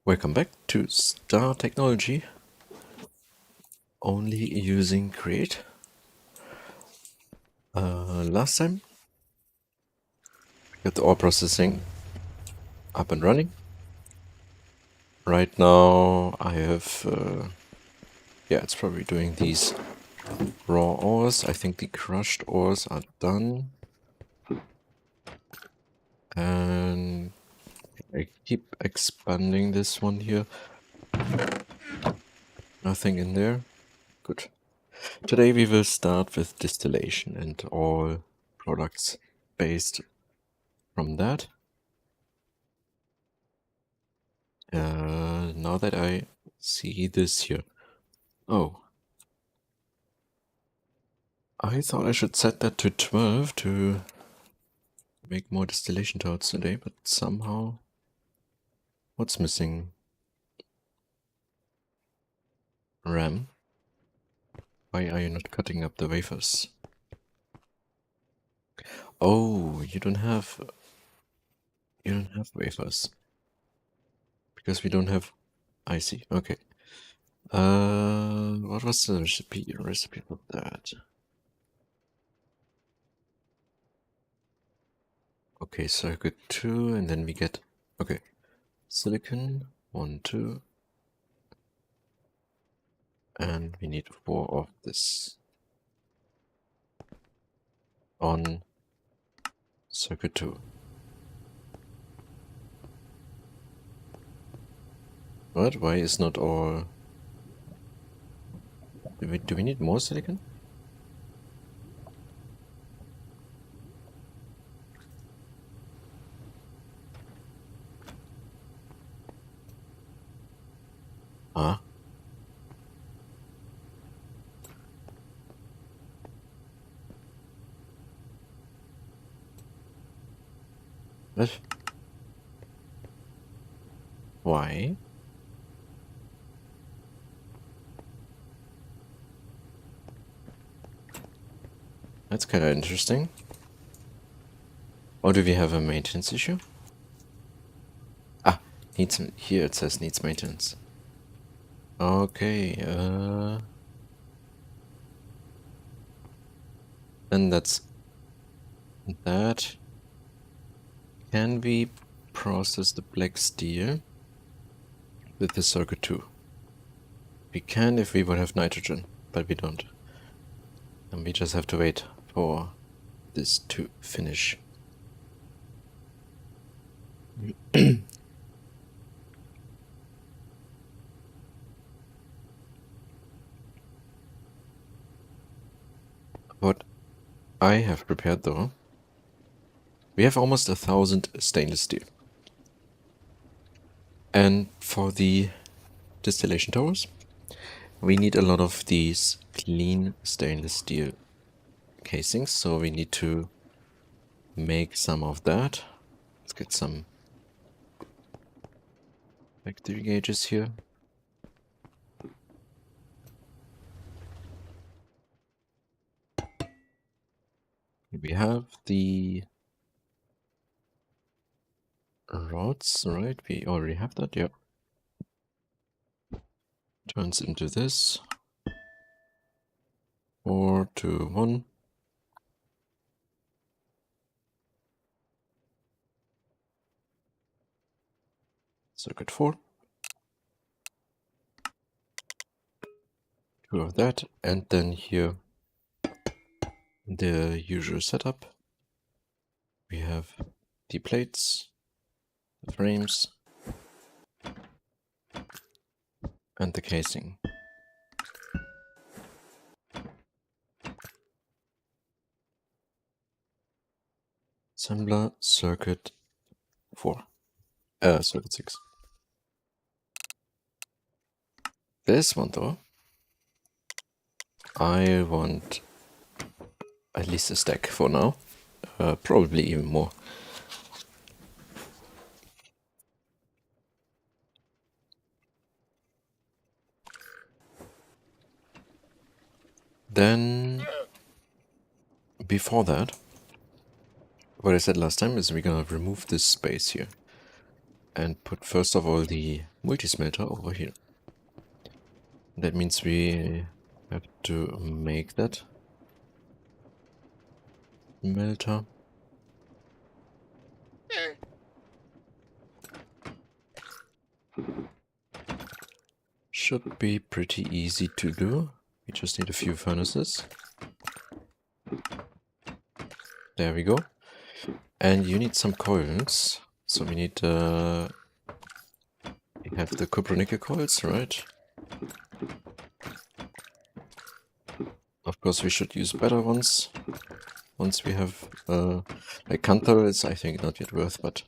Welcome back to Star Technology. Only using Create. Last time, got the ore processing up and running. Right now, I have, yeah, it's probably doing these raw ores. I think the crushed ores are done. And I keep expanding this one here. Nothing in there. Good. Today we will start with distillation and all products based from that. Now that I see this here. Oh. I thought I should set that to 12 to make more distillation towards today, but somehow... What's missing? RAM? Why are you not cutting up the wafers? Oh, you don't have wafers. Because we don't have... I see, okay. What was the recipe for that? Okay, circuit 2, and then we get... Okay. Silicon, 1, 2. And we need 4 of this. On circuit 2. What? Why is not all... Do we need more silicon? Huh? What? Why? That's kind of interesting. Or do we have a maintenance issue? Ah, needs... Here it says needs maintenance. Okay, and that's... that. Can we process the black steel with the circuit 2? We can if we would have nitrogen, but we don't. And we just have to wait for this to finish. What I have prepared though, we have almost 1,000 stainless steel. And for the distillation towers, we need a lot of these clean stainless steel casings, so we need to make some of that. Let's get some factory gauges here. We have the rods, right? We already have that, yep. Turns into this. 4, 2, 1. Circuit 4. 2 of that, and then here the usual setup. We have the plates, the frames, and the casing. Assembler circuit 4. Circuit 6. This one though, I want at least a stack for now. Probably even more. Then, before that, what I said last time is we're gonna remove this space here. and put first of all the multi-smelter over here. That means we have to make that smelter. Should be pretty easy to do. We just need a few furnaces. There we go. And you need some coils. So we need we have the copper-nickel coils, right? Of course we should use better ones. Once we have like Kanthal is I think not yet worth, but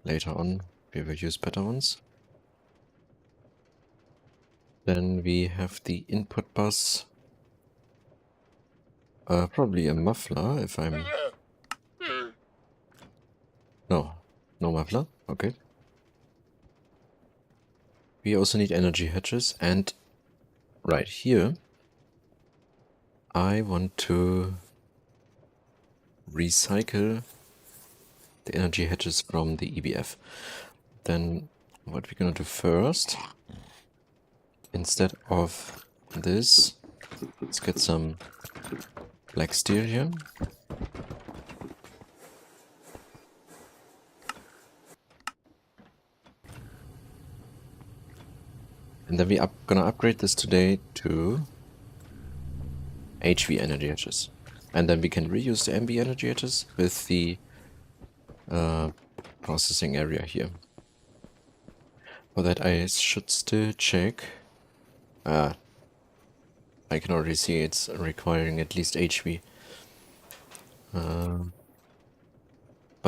later on we will use better ones. Then we have the input bus. Probably a muffler if I'm... No muffler, okay. We also need energy hatches, and right here I want to recycle the energy hatches from the EBF. Then what we're gonna do first, instead of this, let's get some black steel here. And then we're gonna upgrade this today to HV energy hatches. And then we can reuse the MV energy hatches with the processing area here. For that I should still check. I can already see it's requiring at least HV. But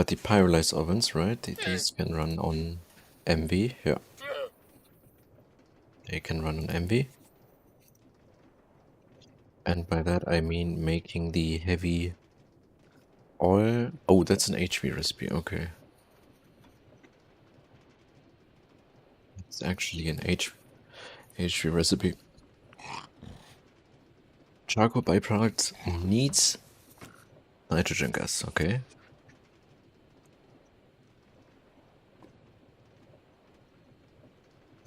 the pyrolyzed ovens, right? These can run on MV. Yeah. They can run on MV. And by that I mean making the heavy oil. Oh, that's an HV recipe. Okay. It's actually an HV recipe. Charcoal byproduct needs nitrogen gas. Okay.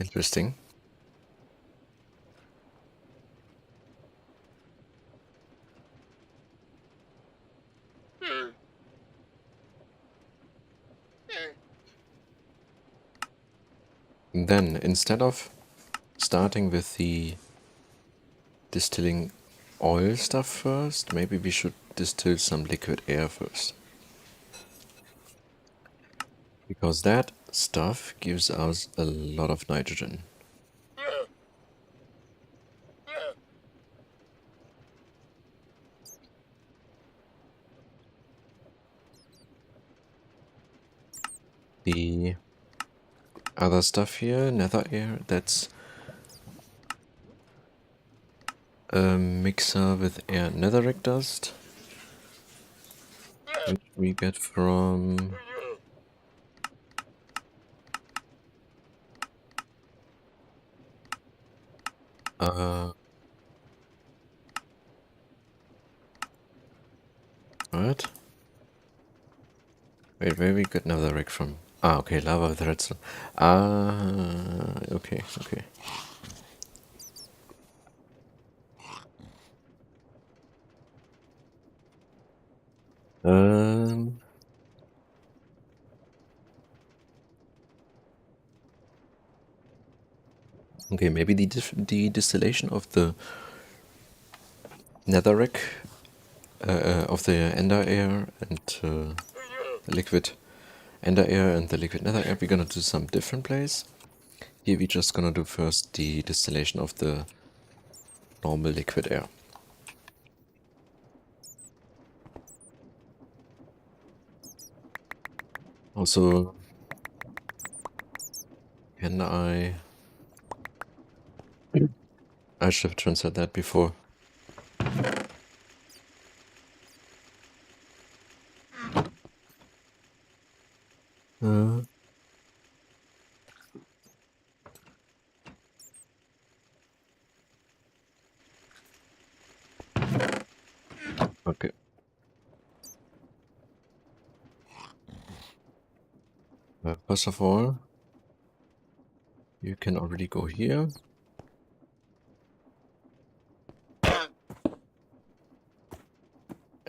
Interesting. Then, instead of starting with the distilling oil stuff first, maybe we should distill some liquid air first. Because that stuff gives us a lot of nitrogen. The other stuff here, nether air, that's a mixer with air netherrack dust, which we get from what? Wait, where we got netherrack from? Ah, okay, lava with redstone. Ah, okay. Okay, maybe the distillation of the netherrack, of the ender air and the liquid ender air and the liquid nether air, we're gonna do some different place. Here we're just gonna do first the distillation of the normal liquid air. Also, can I should have transferred that before. Okay. First of all, you can already go here.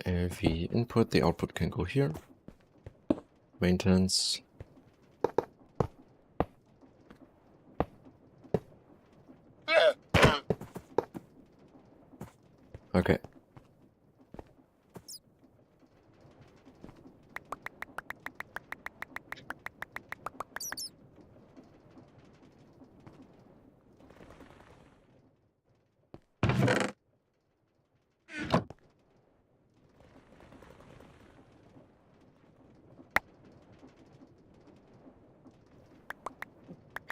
If we input, the output can go here. Maintenance. Okay.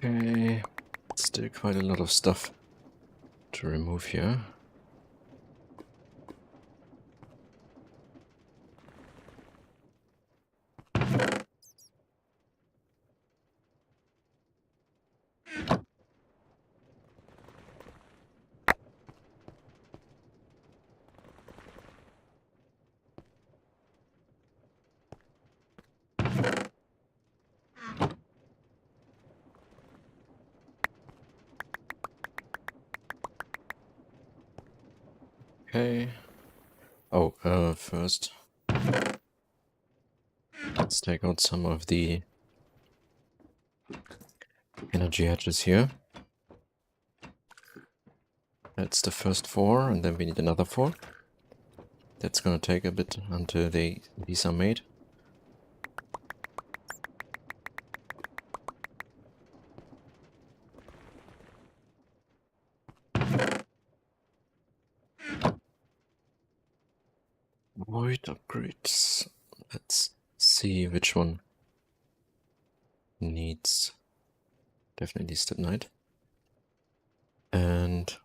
Okay. Still quite a lot of stuff to remove here. Okay. Oh, first, let's take out some of the energy hatches here. That's the first 4, and then we need another 4. That's gonna take a bit until these are made. Void upgrades. Let's see which one needs definitely stibnite. And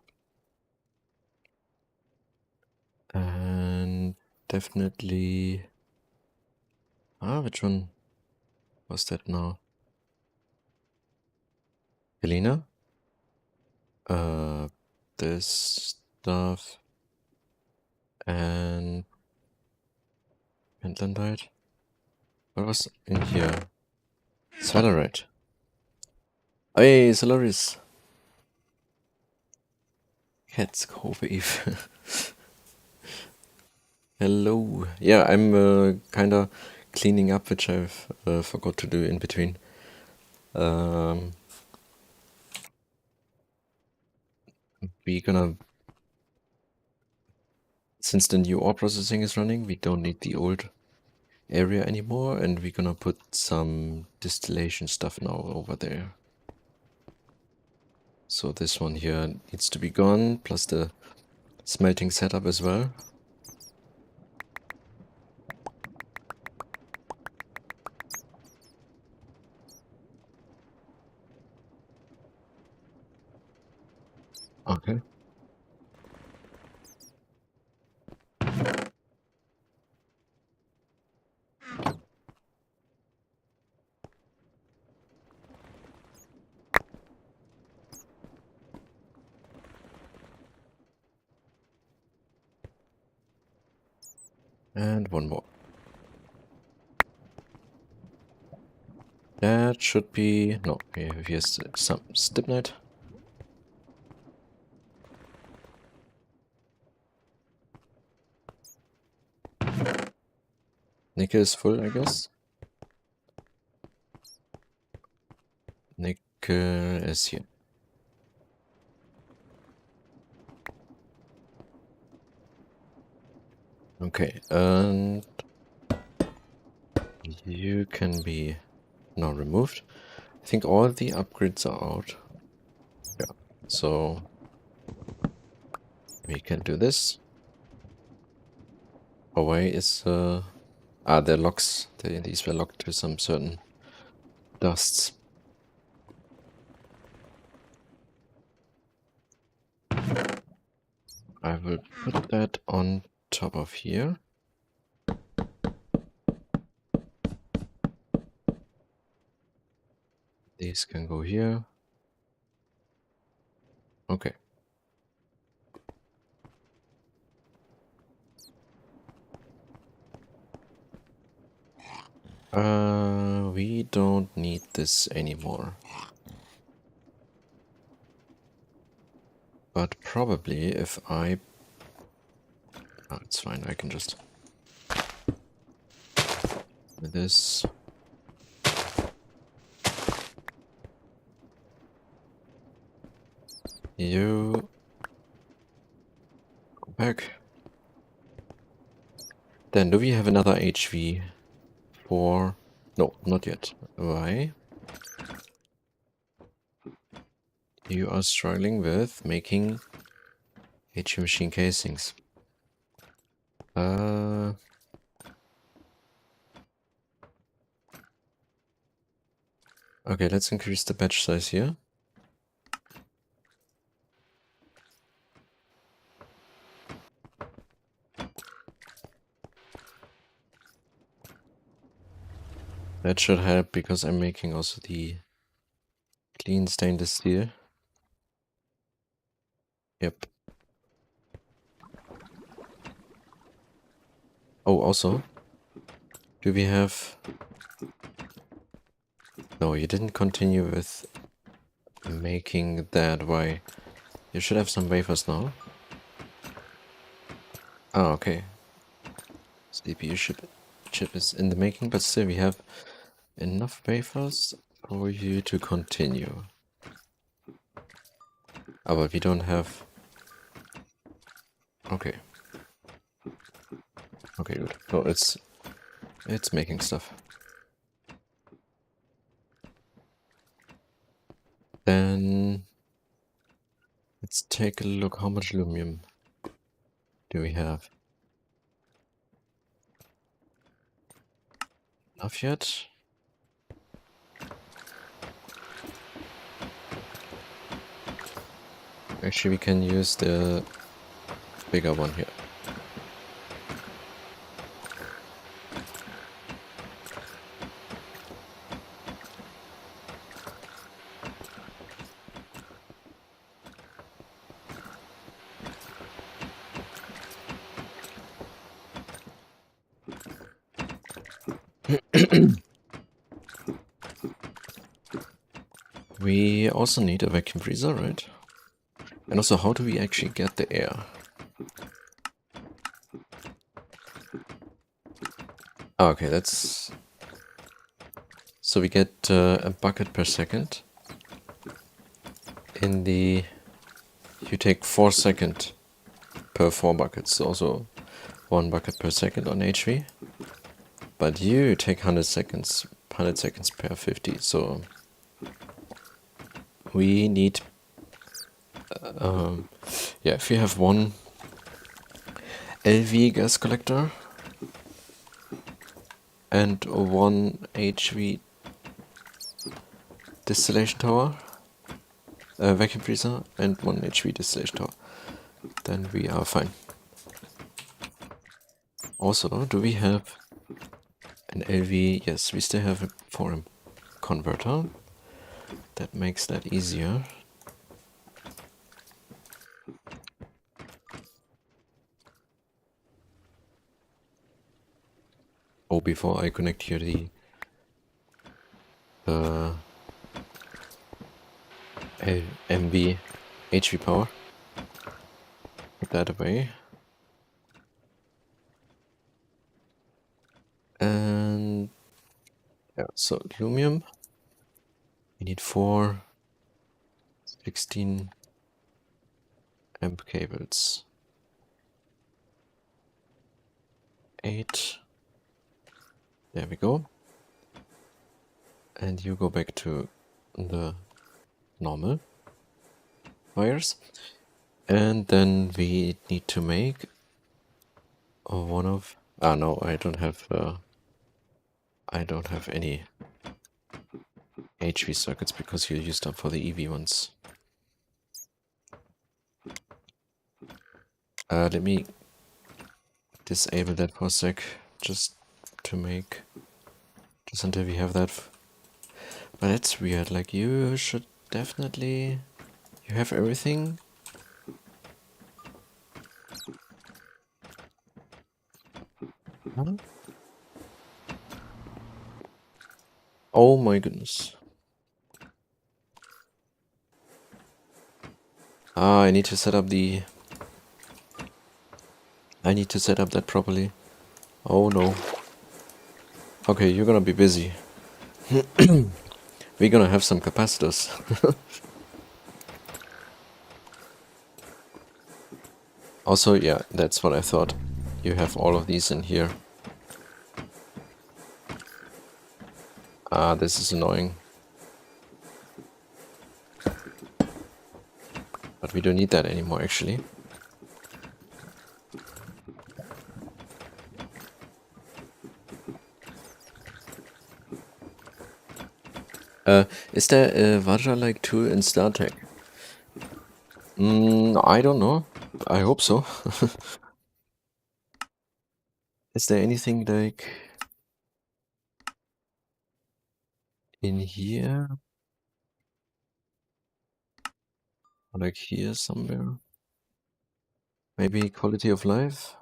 definitely which one was that now? Helena? This stuff and Pentlandite. What was in here? Salarite. Hey, Solaris. Hetzkove Eve. Hello. Yeah, I'm kinda cleaning up, which I've forgot to do in between. We're gonna, since the new ore processing is running, we don't need the old area anymore, and we're gonna put some distillation stuff now over there. So this one here needs to be gone, plus the smelting setup as well. Okay. And one more. That should be... no, here's some stibnite. Nickel is full, I guess. Nickel is here. Okay, and you can be now removed. I think all the upgrades are out. Yeah, so we can do this. Away is they're locks. These were locked to some certain dusts. I will put that on top of here. These can go here. Okay. we don't need this anymore. But probably if I... Oh, it's fine, I can just... With this... You... Go back. Then do we have another HV for... No, not yet. Why? You are struggling with making HV machine casings. Okay, let's increase the batch size here. That should help because I'm making also the clean stainless steel. Yep. Oh, also, do we have... No, you didn't continue with making that. Why? You should have some wafers now. Oh, okay. CPU chip is in the making, but still we have enough wafers for you to continue. Oh, but we don't have... Okay. Okay, good. Oh, it's making stuff. Then let's take a look. How much aluminum do we have? Enough yet? Actually, we can use the bigger one here. We also need a vacuum freezer, right? And also, how do we actually get the air? Oh, okay, that's... So we get a bucket per second. In the... You take 4 seconds per 4 buckets, also 1 bucket per second on HV. But you take 100 seconds per 50, so... We need... yeah, if you have 1 LV gas collector and 1 HV distillation tower, vacuum freezer, and 1 HV distillation tower, then we are fine. Also, do we have an LV? Yes, we still have a 4M converter. That makes that easier. Oh, before I connect here the MV HV power. Put that away. And yeah, so aluminum. We need 4 16 amp cables. 8. There we go. And you go back to the normal wires. And then we need to make one of... Ah, no, I don't have any HV circuits because you used up for the EV ones. Let me disable that for a sec, just to make... Just until we have that. But that's weird, like you should definitely... You have everything? Huh? Oh my goodness. Ah, I need to set up the... I need to set up that properly. Oh no. Okay, you're gonna be busy. We're gonna have some capacitors. Also, yeah, that's what I thought. You have all of these in here. Ah, this is annoying. But we don't need that anymore, actually. Is there a Vajra-like tool in Star Trek? I don't know. I hope so. Is there anything like in here? Or like here somewhere? Maybe quality of life?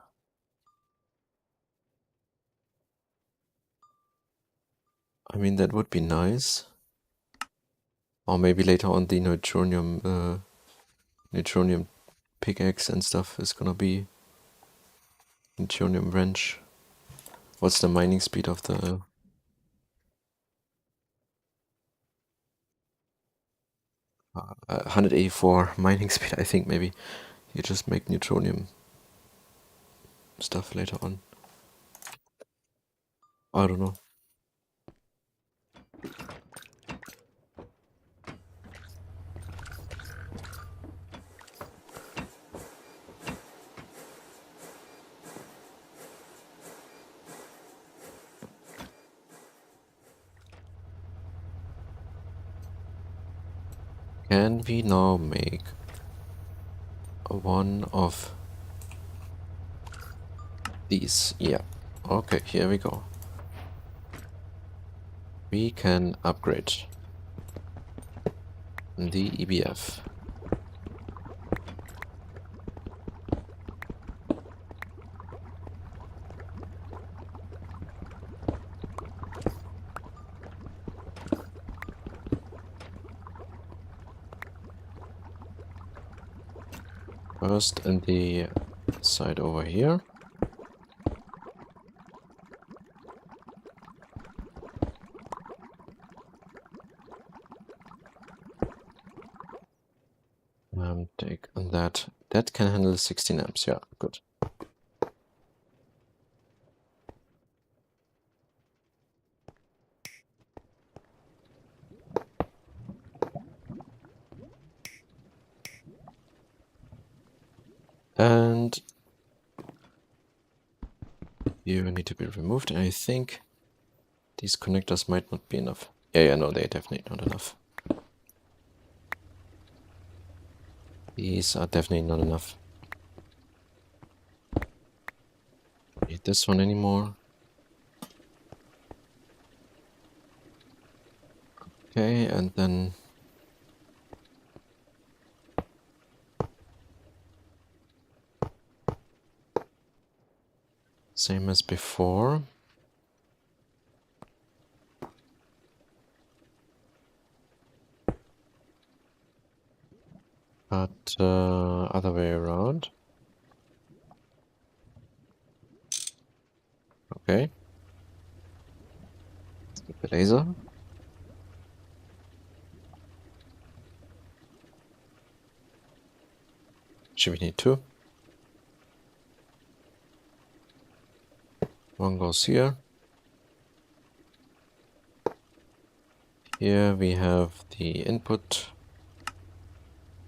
I mean, that would be nice. Or maybe later on the neutronium pickaxe and stuff is gonna be neutronium wrench. What's the mining speed of the... 184 mining speed, I think maybe. You just make neutronium stuff later on. I don't know. Can we now make one of these? Yeah. Okay, here we go. We can upgrade the EBF. First in the side over here. Take that. That can handle 16 amps. Yeah, good. And you need to be removed. I think these connectors might not be enough. Yeah, no, they're definitely not enough. These are definitely not enough. Need this one anymore. Okay, and then same as before. But other way around. Okay. Let's get the laser. Should we need two? One goes here. Here we have the input.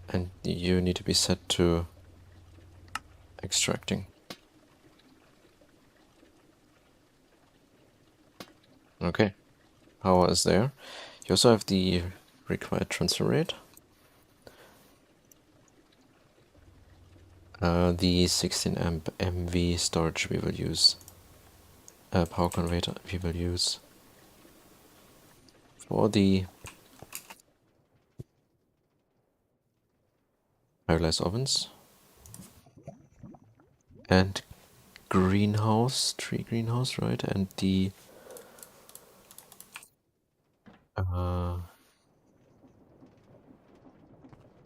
And you need to be set to extracting. Okay. Power is there. You also have the required transfer rate. The 16 amp MV storage we will use. Power converter we will use for the fireless ovens. And greenhouse, tree greenhouse, right? And the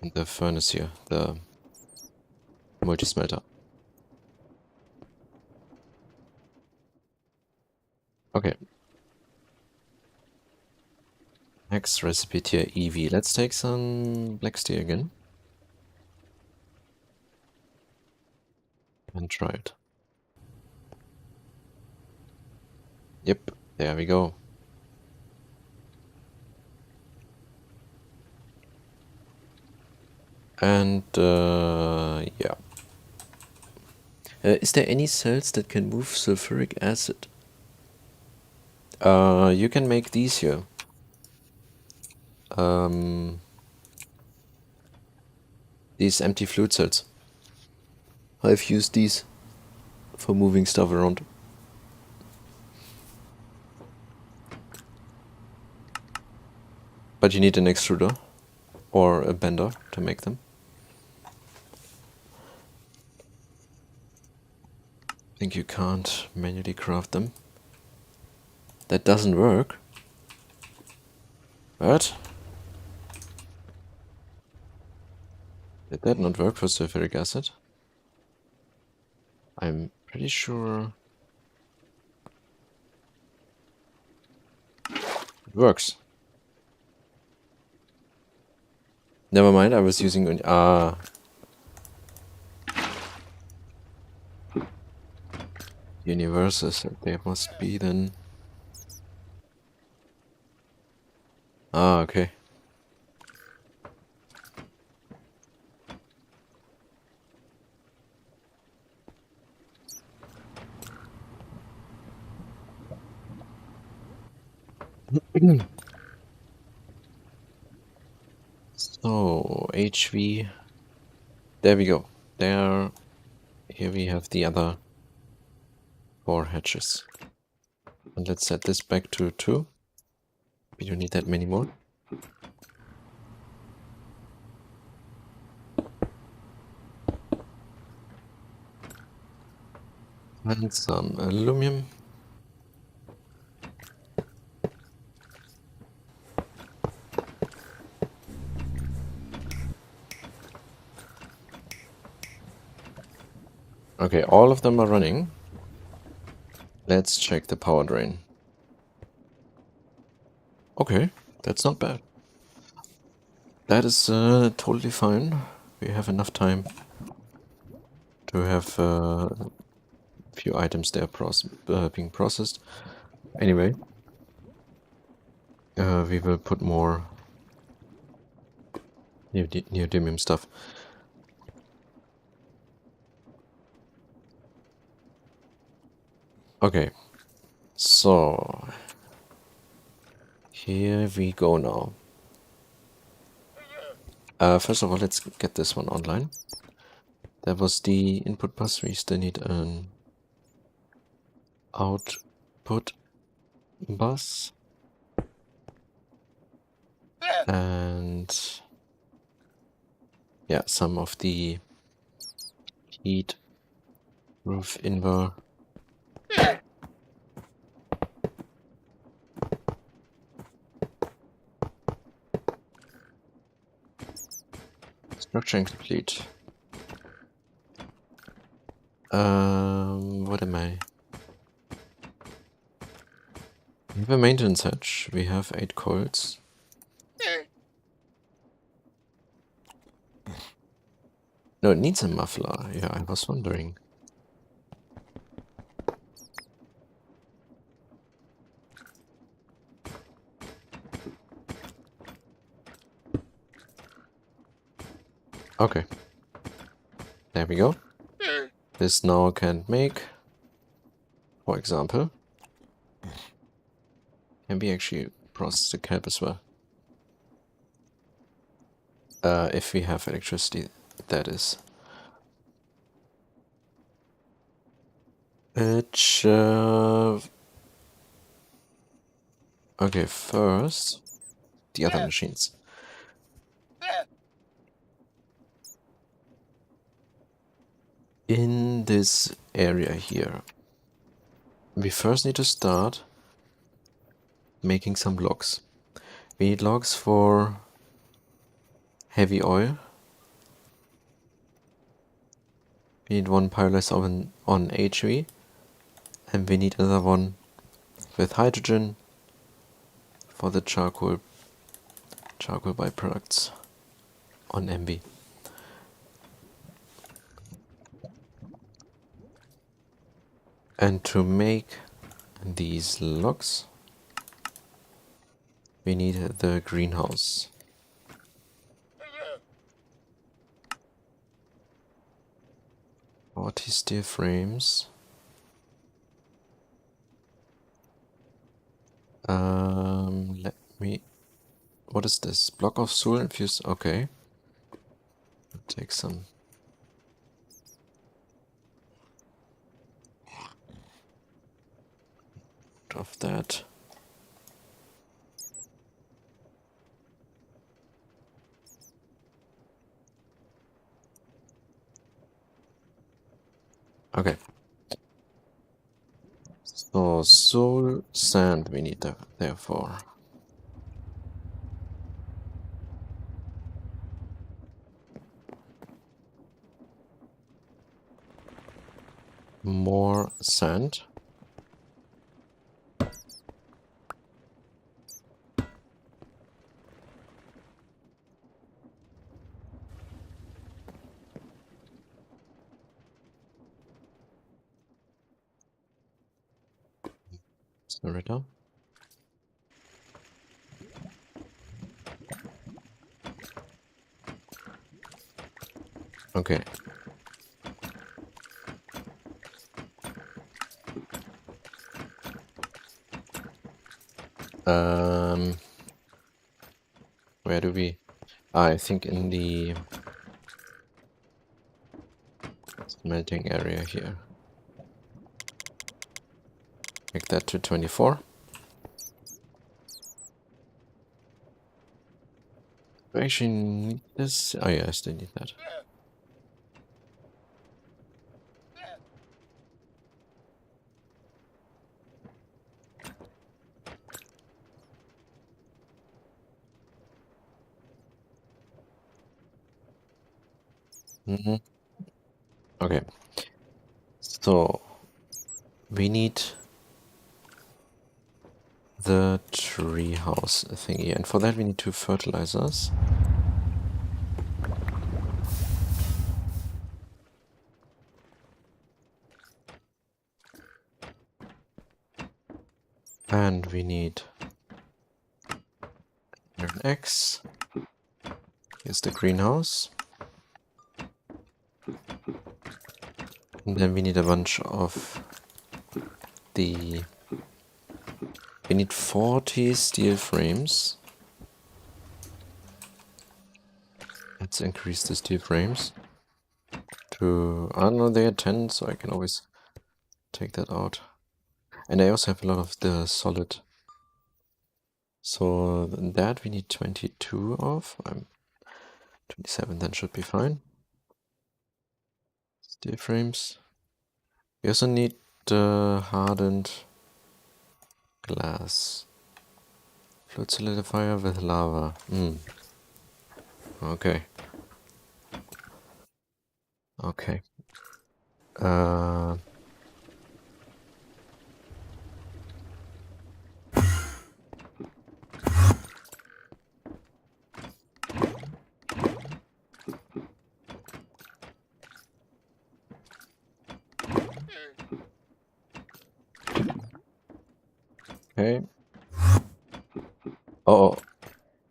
the furnace here, the multi-smelter. Okay. Next recipe tier EV. Let's take some black steel again. And try it. Yep, there we go. And yeah. Is there any cells that can move sulfuric acid? You can make these here. These empty fluid cells. I've used these for moving stuff around. But you need an extruder or a bender to make them. I think you can't manually craft them. That doesn't work. What? Did that not work for sulfuric acid? I'm pretty sure it works. Never mind, I was using universes. There must be then. Okay. So HV. There we go. There. Here we have the other 4 hatches. And let's set this back to 2. We don't need that many more. And some aluminum. Okay, all of them are running. Let's check the power drain. Okay, that's not bad. That is totally fine. We have enough time to have a few items there being processed. Anyway, we will put more neodymium stuff. Okay, so here we go now. First of all, let's get this one online. That was the input bus. We still need an output bus. And yeah, some of the heat roof inver. Structure incomplete. What am I? We have a maintenance hatch. We have 8 coils. No, it needs a muffler. Yeah, I was wondering. Okay. There we go. This now can make, for example, can be actually process the kelp as well. If we have electricity, that is. Okay, first, the other machines. In this area here, we first need to start making some logs. We need logs for heavy oil, We need one pyrolysis oven on HV, and we need another one with hydrogen for the charcoal byproducts on MV. And to make these logs, we need the greenhouse. 40 steel frames. Let me... What is this? Block of soul infused? Okay. Take some of that. Okay. So soul sand we need therefore. More sand. Spiritor. Okay. Where do we... I think in the smelting area here. Make that to 24. Do I actually need this? Oh yeah, I still need that. Okay. So we need the treehouse thingy, and for that we need 2 fertilizers. And we need an X. Here's the greenhouse. And then we need a bunch of the... We need 40 steel frames. Let's increase the steel frames to... I don't know, they are 10, so I can always take that out. And I also have a lot of the solid. So that we need 22 of. I'm 27, then should be fine. Steel frames. We also need hardened glass. Fluid solidifier with lava. Okay. Okay. Okay. Oh,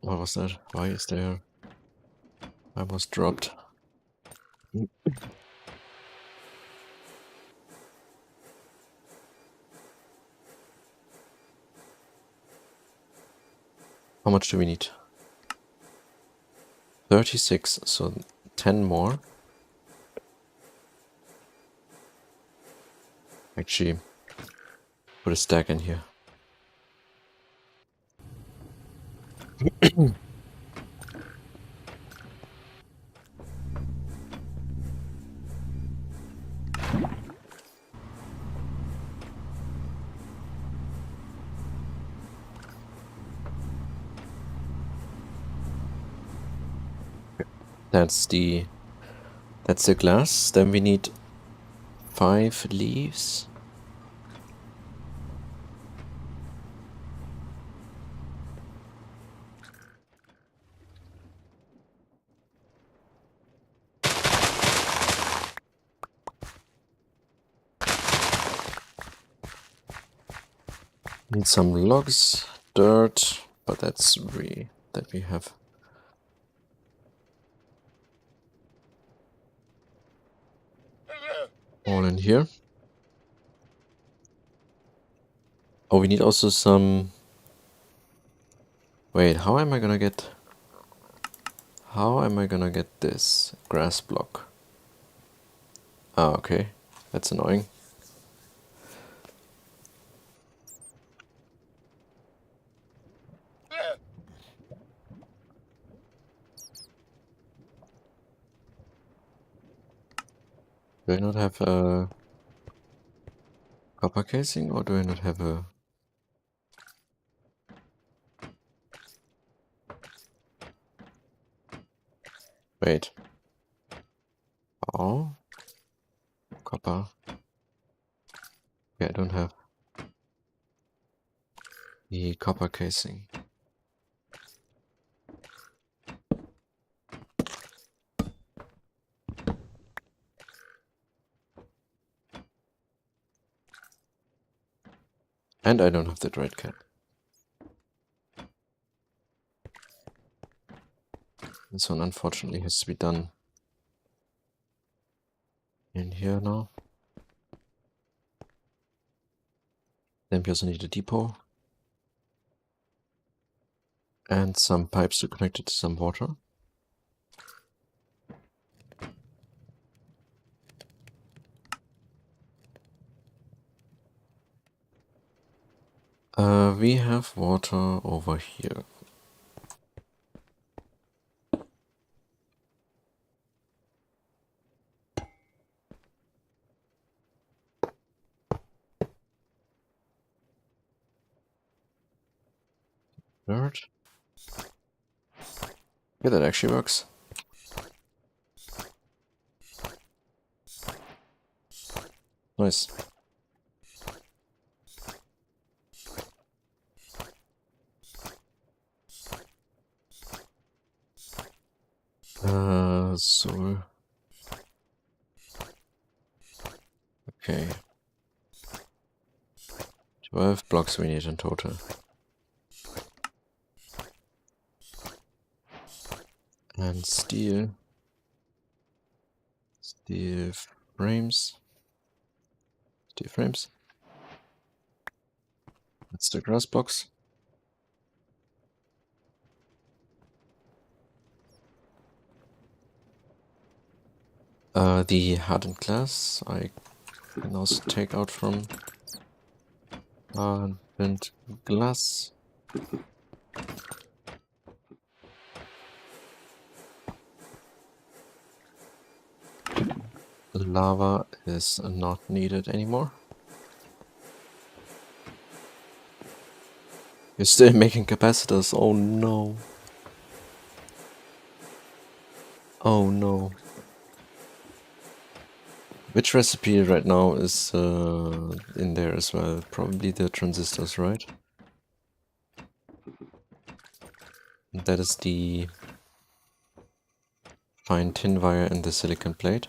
what was that? Why is there... I was dropped. How much do we need? 36, so 10 more. Actually, put a stack in here. That's the glass. Then we need 5 leaves. Need some logs, dirt, but that we have. All in here. Oh, we need also some... Wait, how am I gonna get this grass block? Ah, okay. That's annoying. Do I not have a copper casing, or do I not have a... Wait. Oh. Copper. Yeah, I don't have the copper casing. And I don't have the red cap. This one unfortunately has to be done in here now. Then we also need a depot. And some pipes to connect it to some water. We have water over here. Dirt. Yeah, that actually works. Nice. So... Okay. 12 blocks we need in total. And steel. Steel frames. Steel frames. That's the grass blocks. The hardened glass I can also take out from hardened glass. Lava is not needed anymore. You're still making capacitors. Oh no. Oh no. Which recipe right now is in there as well? Probably the transistors, right? That is the fine tin wire and the silicon plate.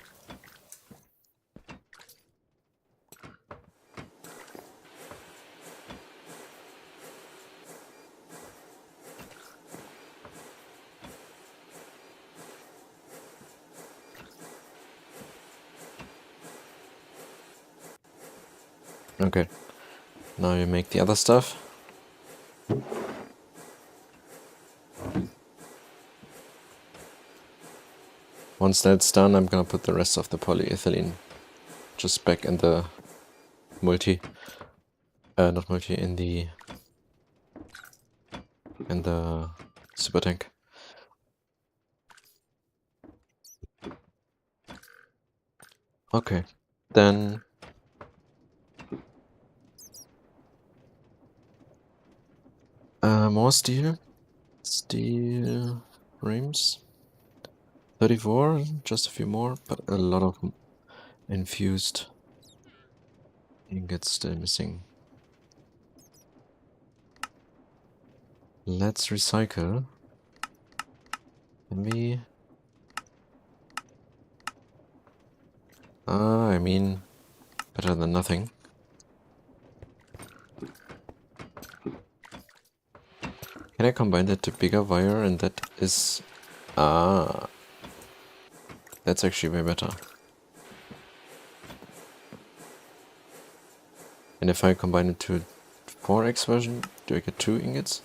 Okay, now you make the other stuff. Once that's done, I'm gonna put the rest of the polyethylene just back in the in the super tank. Okay, then more steel frames. 34, just a few more, but a lot of infused Ingots still missing. Let's recycle. Can we? I mean, better than nothing. Can I combine that to bigger wire and that is... Ah, that's actually way better. And if I combine it to 4x version, do I get 2 ingots?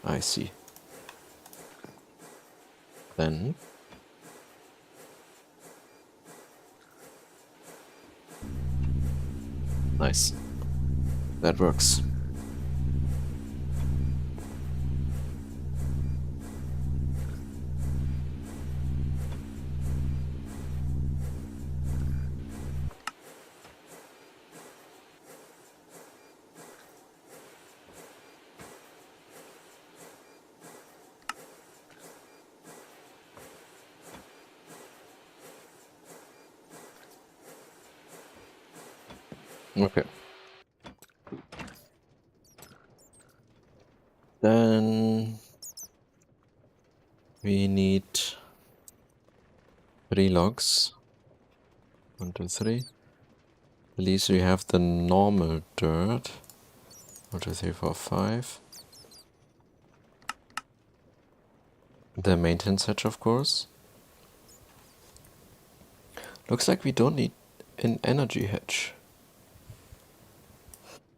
I see. Then... Nice. That works. Okay. Then we need 3 logs. 1, 2, 3. At least we have the normal dirt. 1, 2, 3, 4, 5. The maintenance hedge, of course. Looks like we don't need an energy hedge.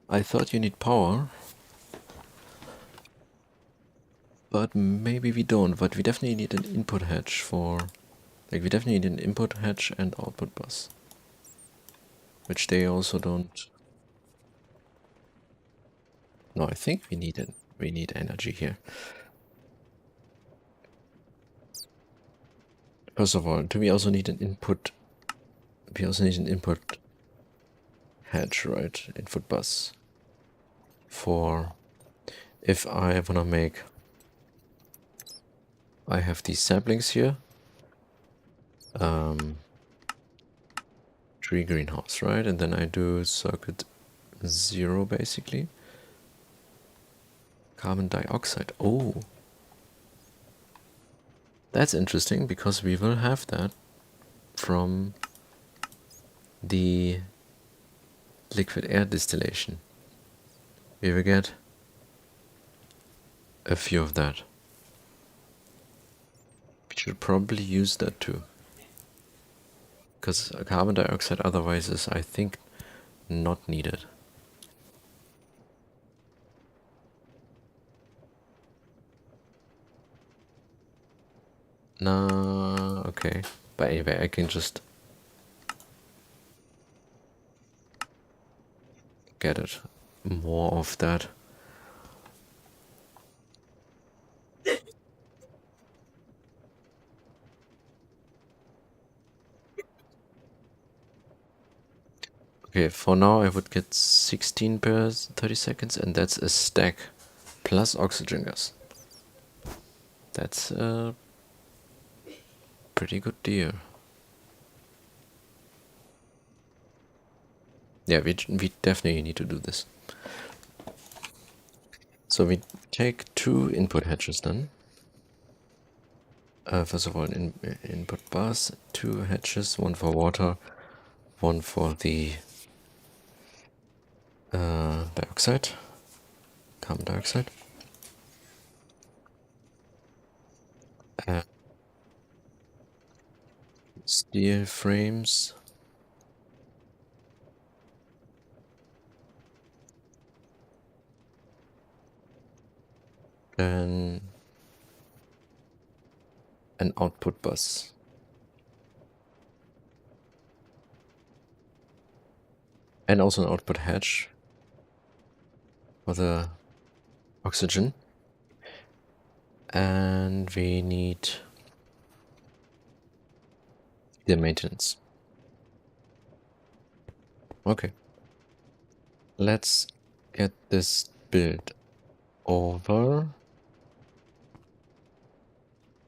I thought you need power. But maybe we don't. But we definitely need an input hedge for... Like, we definitely need an input hedge and output bus. Which they also don't... No, I think we need it. We need energy here. First of all, do we also need an input... We also need an input hedge, right? Input bus. For... If I wanna make... I have these saplings here. Tree greenhouse, right? And then I do circuit 0 basically. Carbon dioxide. Oh, that's interesting because we will have that from the liquid air distillation. We will get a few of that. We should probably use that too. Because carbon dioxide otherwise is, I think, not needed. Nah, okay. But anyway, I can just get it. More of that. Okay, for now I would get 16 per 30 seconds, and that's a stack plus oxygen gas. That's a pretty good deal. Yeah, we definitely need to do this. So we take 2 input hedges then. First of all, input bus, 2 hedges, 1 for water, 1 for the dioxide, carbon dioxide. Steel frames. Then an output bus. And also an output hedge for the oxygen. And we need the maintenance. Okay. Let's get this build over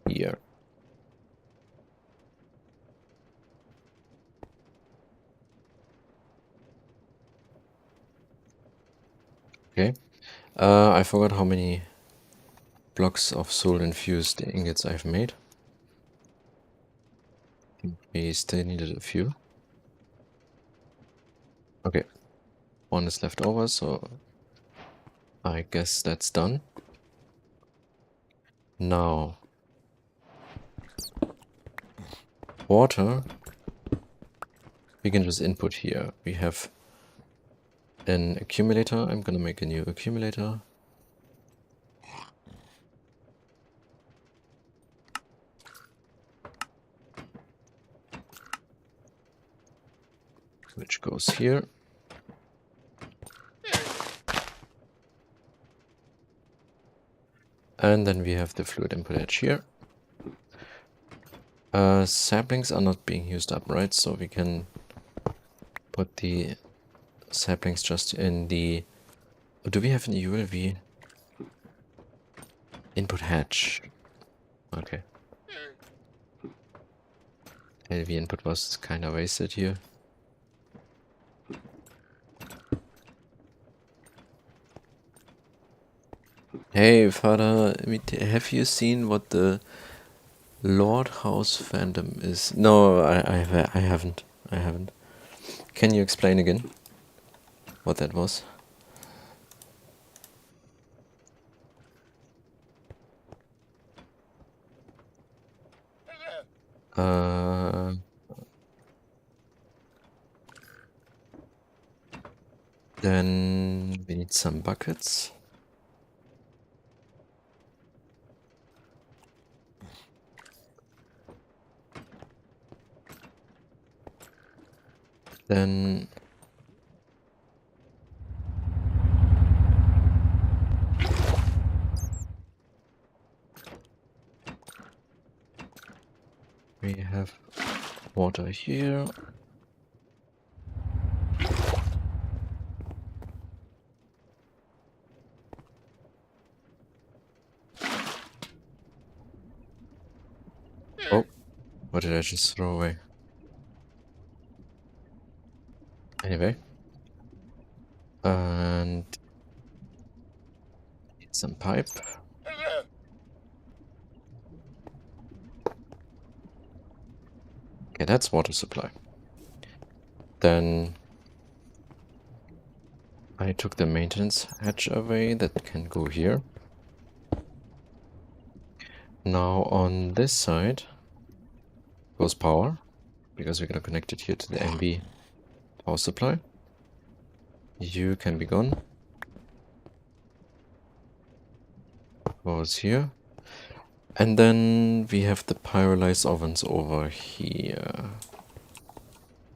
here. I forgot how many blocks of soul-infused ingots I've made. I think we still needed a few. Okay, one is left over, so I guess that's done. Now, water, we can just input here. We have an accumulator. I'm gonna make a new accumulator. Which goes here. And then we have the fluid input edge here. Saplings are not being used up, right? So we can put the saplings just in the... Do we have an ULV input hatch? Okay. LV input was kind of wasted here. Hey, Father, have you seen what the Lord House Phantom is? No, I haven't. I haven't. Can you explain again what that was? Then we need some buckets. Then we have water here. Oh, what did I just throw away? Anyway. And some pipe. Okay, that's water supply. Then I took the maintenance hatch away, that can go here. Now on this side goes power, because we're gonna connect it here to the MB power supply. You can be gone. Goes here. And then we have the pyrolyze ovens over here.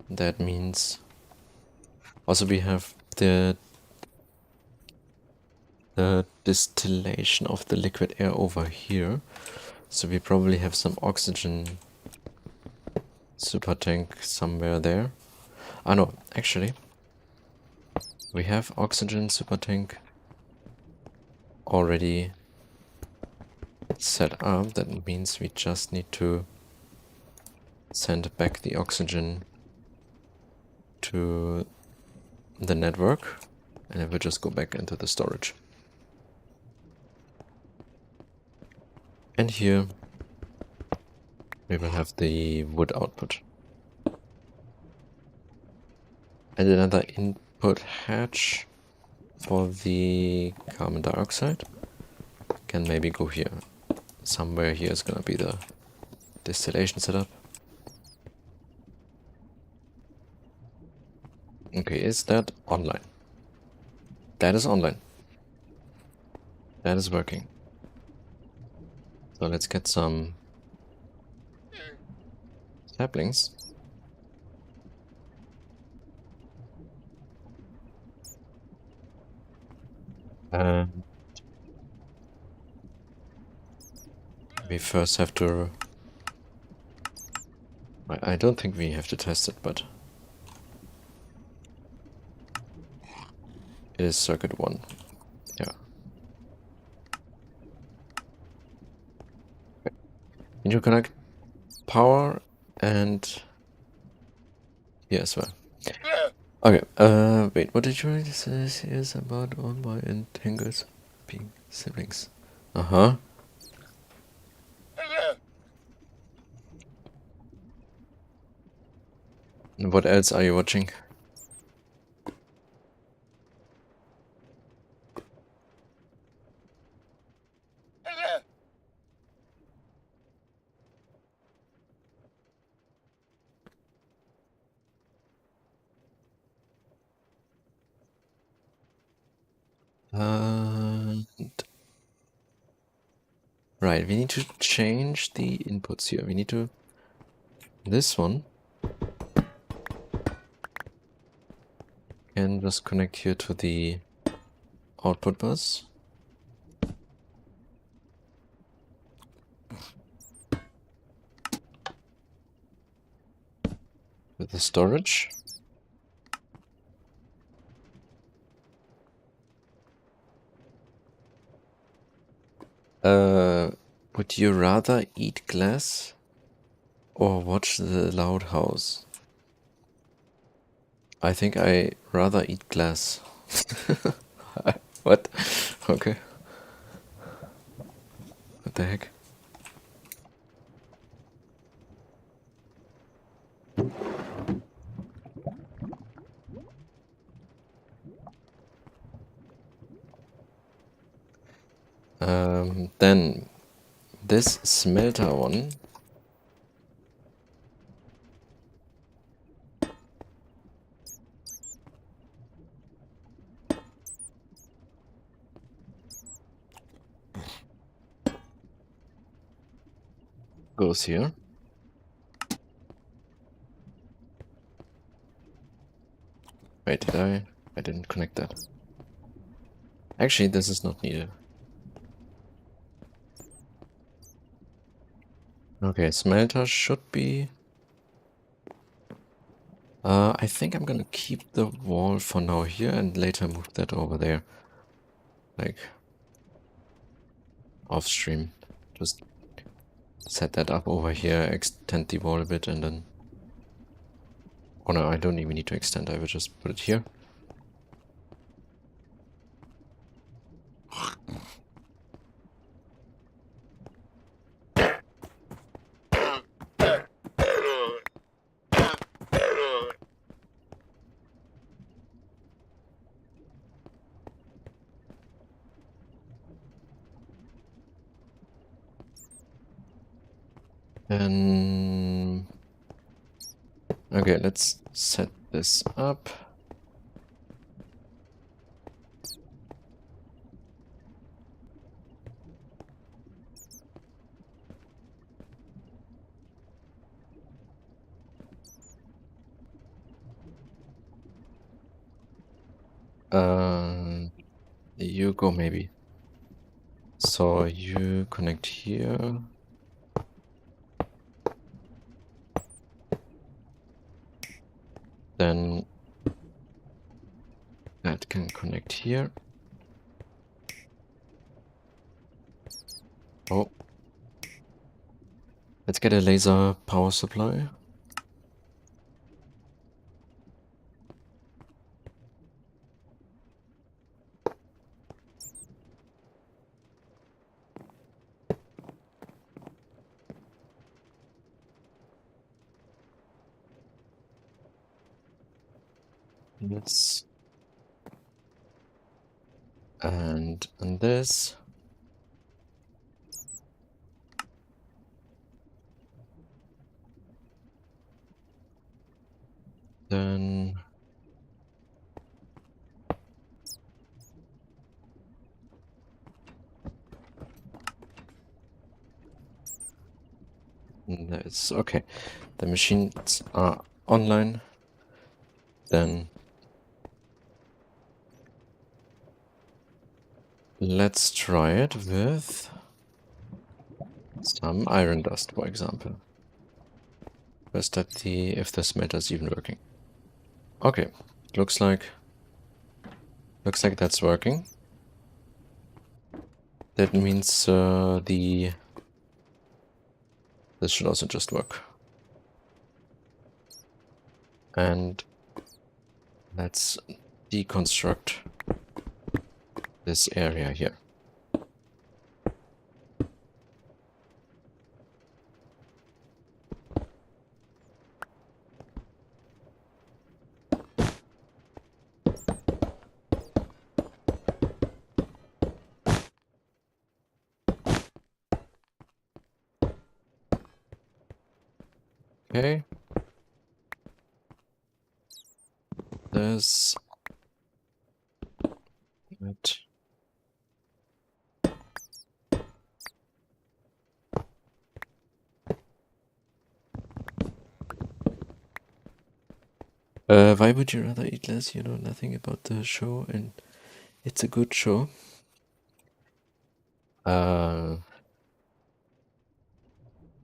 That means also we have the distillation of the liquid air over here. So we probably have some oxygen super tank somewhere there. Ah no, actually we have oxygen super tank already set up. That means we just need to send back the oxygen to the network, and it will just go back into the storage. And here we will have the wood output. And another input hatch for the carbon dioxide can maybe go here. Somewhere here is gonna be the distillation setup. Okay, is that online? That is online. That is working. So let's get some saplings. We first have to... I don't think we have to test it, but it is circuit 1. Yeah. Okay. Need to connect power and here as well. Okay, wait, what did you really say is about all my entangles being siblings? Uh-huh. And what else are you watching? Right, we need to change the inputs here. We need to... This one can just connect here to the output bus. With the storage. Would you rather eat glass or watch the loud house? I think I rather eat glass. What? Okay. What the heck? Then this smelter one goes here. Wait, did I? I didn't connect that. Actually, this is not needed. Okay, smelter should be... I think I'm gonna keep the wall for now here and later move that over there. Like, off stream. Just set that up over here, extend the wall a bit and then... Oh no, I don't even need to extend, I will just put it here. Then... Okay, let's set this up. You go maybe. So you connect here. Then that can connect here. Oh. Let's get a laser power supply. This. And this. Then this. Okay. The machines are online. Then let's try it with some iron dust, for example. First, if the smelter is even working. Okay, looks like that's working. That means this should also just work. And Let's deconstruct this area here. Okay. This. That. Why would you rather eat less? You know nothing about the show, and it's a good show. Yeah,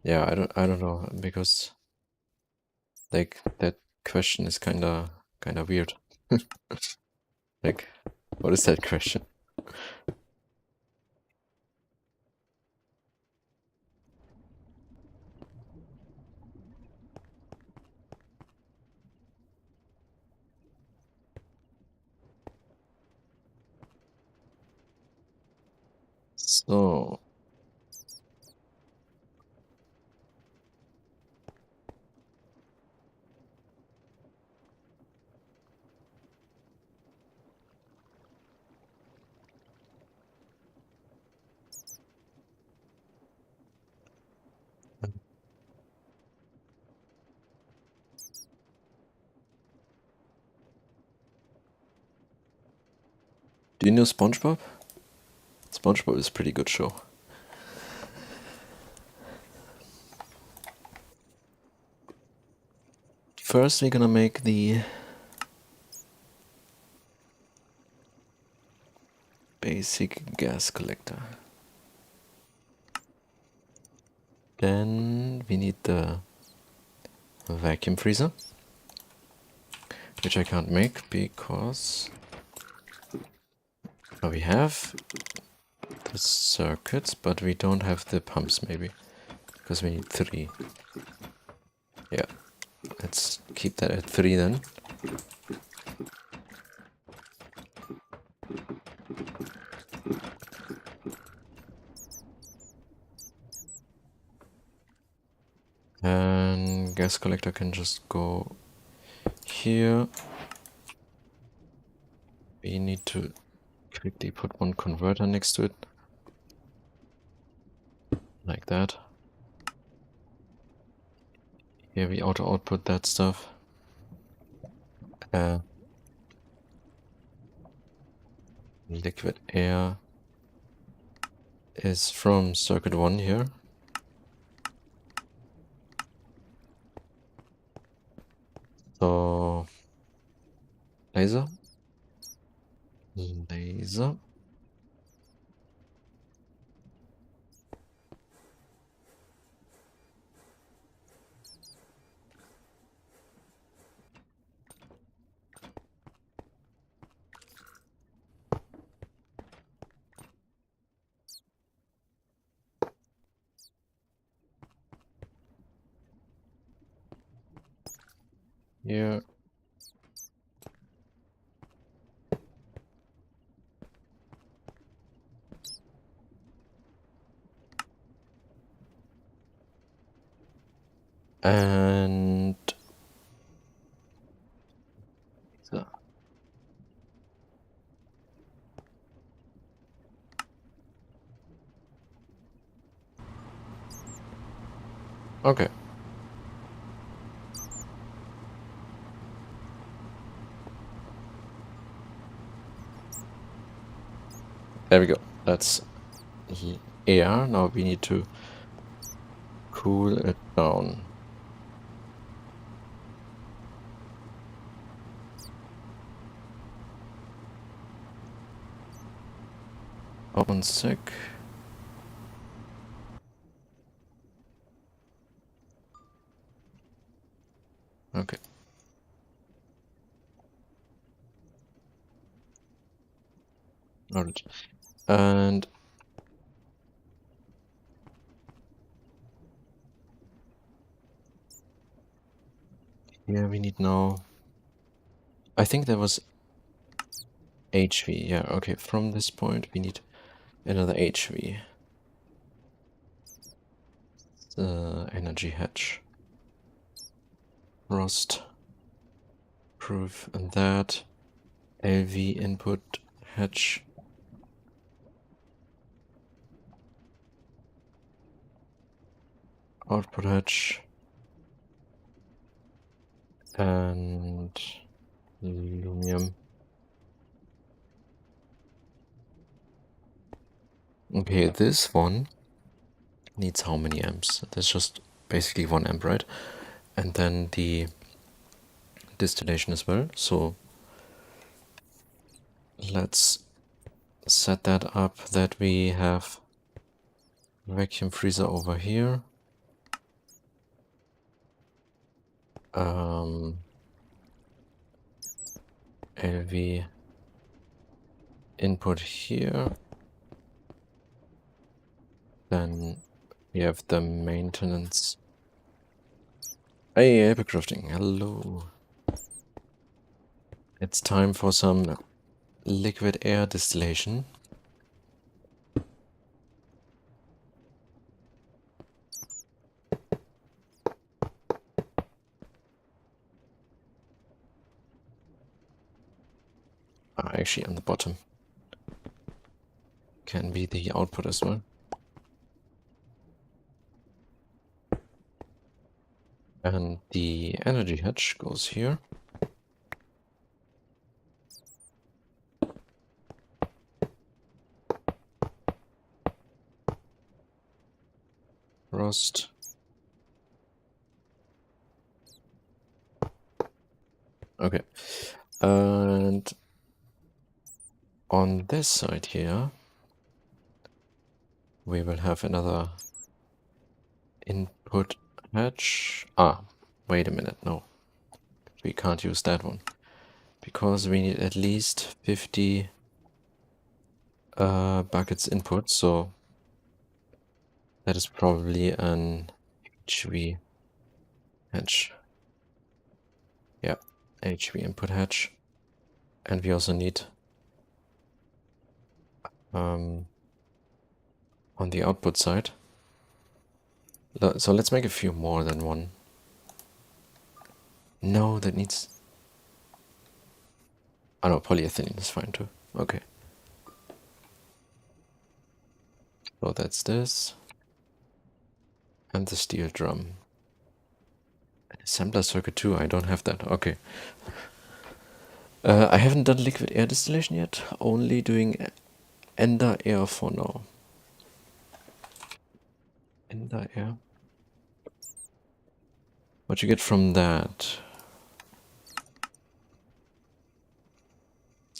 I don't know, because like that question is kinda weird. Like, what is that question? So, do you know SpongeBob? SpongeBob is a pretty good show. First, we're gonna make the basic gas collector. Then we need the vacuum freezer, which I can't make because we have the circuits, but we don't have the pumps, maybe, because we need 3. Yeah, let's keep that at 3 then. And gas collector can just go here. We need to quickly put one converter next to it. Like that. Here we auto output that stuff. Liquid air is from circuit 1 here. So laser. Laser. Here. And so. Okay. There we go. That's the air. Now we need to cool it down. Oh, 1 sec. Okay. Alright. And here we need now I think there was HV. Yeah, okay. From this point, we need another HV. The energy hatch. Rust. Proof. And that. LV input hatch. Output hatch. And aluminum. Okay, this one needs how many amps? That's just basically 1 amp, right? And then the distillation as well. So let's set that up that we have vacuum freezer over here. LV input here. Then we have the maintenance. Hey, Hypercrafting, hello. It's time for some liquid air distillation. Actually on the bottom. Can be the output as well. And the energy hatch goes here. Rust. Okay. And on this side here, we will have another input hatch. Ah, wait a minute. No, we can't use that one because we need at least 50 buckets input. So that is probably an HV hatch. Yeah, HV input hatch. And we also need on the output side. So let's make a few more than one. No, that needs... Oh no, polyethylene is fine too. Okay. So that's this. And the steel drum. Assembler circuit 2, I don't have that. Okay. I haven't done liquid air distillation yet. Only doing ender air for now. Ender air. What you get from that?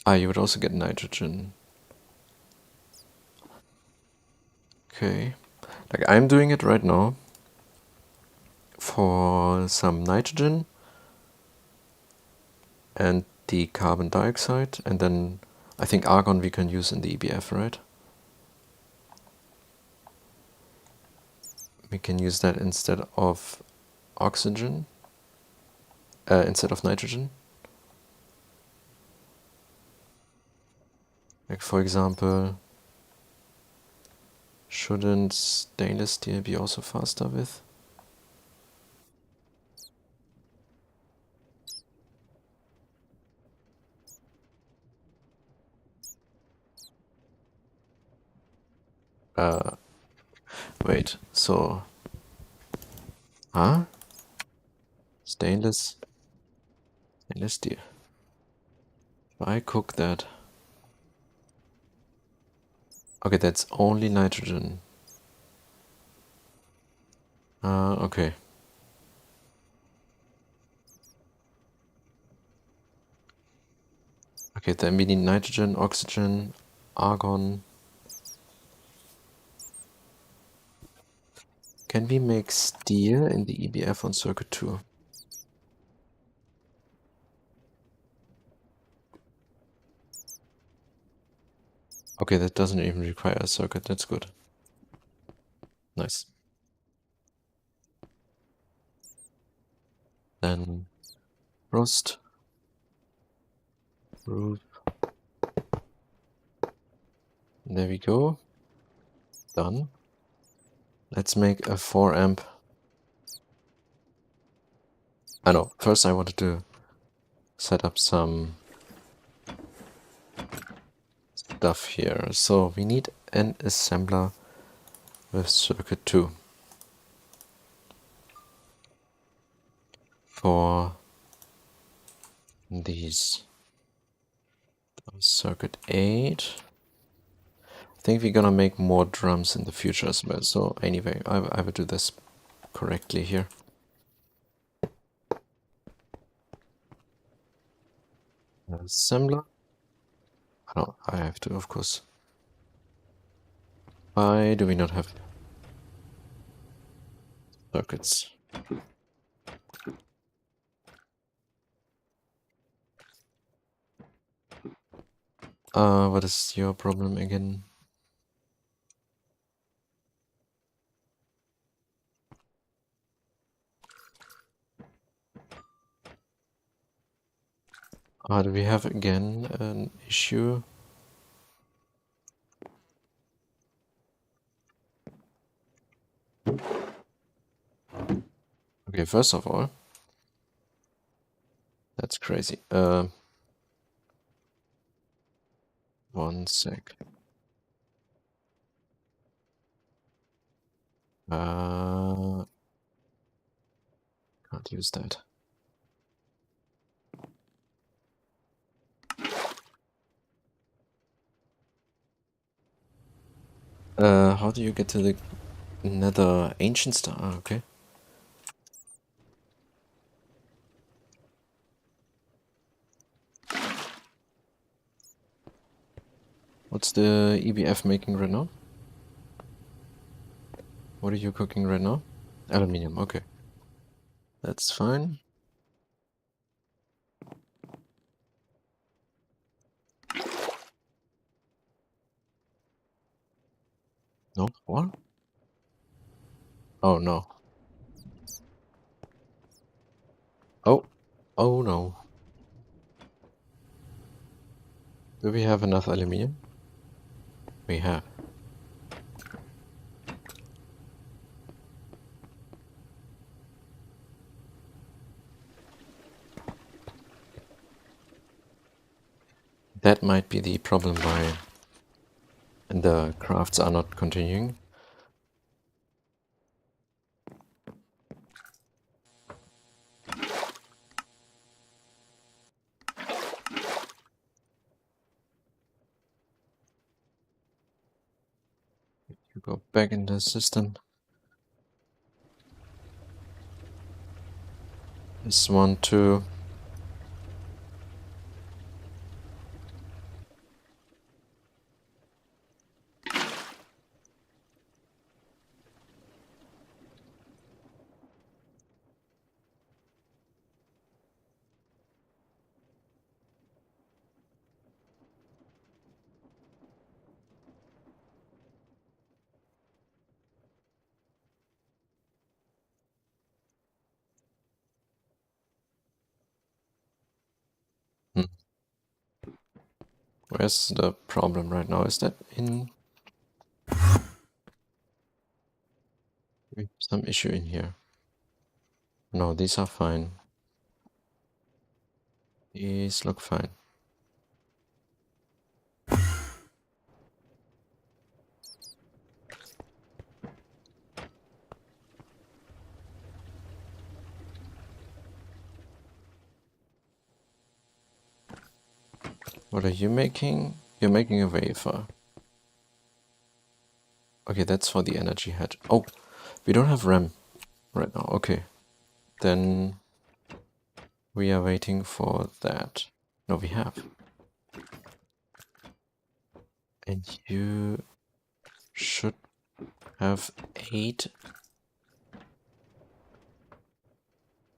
Ah, you would also get nitrogen. Okay. Like I'm doing it right now. For some nitrogen. And the carbon dioxide. And then I think argon we can use in the EBF, right? We can use that instead of oxygen. Instead of nitrogen. Like for example, shouldn't stainless steel be also faster with? Wait, so... Huh? Stainless steel. If I cook that... Okay, that's only nitrogen. Okay. Okay, then we need nitrogen, oxygen, argon. Can we make steel in the EBF on circuit 2? Okay, that doesn't even require a circuit, that's good. Nice. Then rust. Roof. There we go. Done. Let's make a 4 amp. I know, first I wanted to set up some stuff here. So we need an assembler with circuit 2 for these. Circuit 8. I think we're gonna make more drums in the future as well. So anyway, I will do this correctly here. Assembler. Oh, I have to, of course. Why do we not have circuits? What is your problem again? Do we have again an issue? Okay, first of all, that's crazy. One sec. Can't use that. How do you get to the nether ancient star? Ah, okay. What's the EBF making right now? What are you cooking right now? Aluminium, okay. That's fine. No, what? Oh no. Oh, oh no. Do we have enough aluminium? We have. That might be the problem why the crafts are not continuing. You go back in the system. This one too. Hmm. Where's the problem right now? Is that in some issue in here? No, these are fine. These look fine. What are you making? You're making a wafer. Okay, that's for the energy head. Oh, we don't have RAM right now. Okay, then we are waiting for that. No, we have. And you should have 8.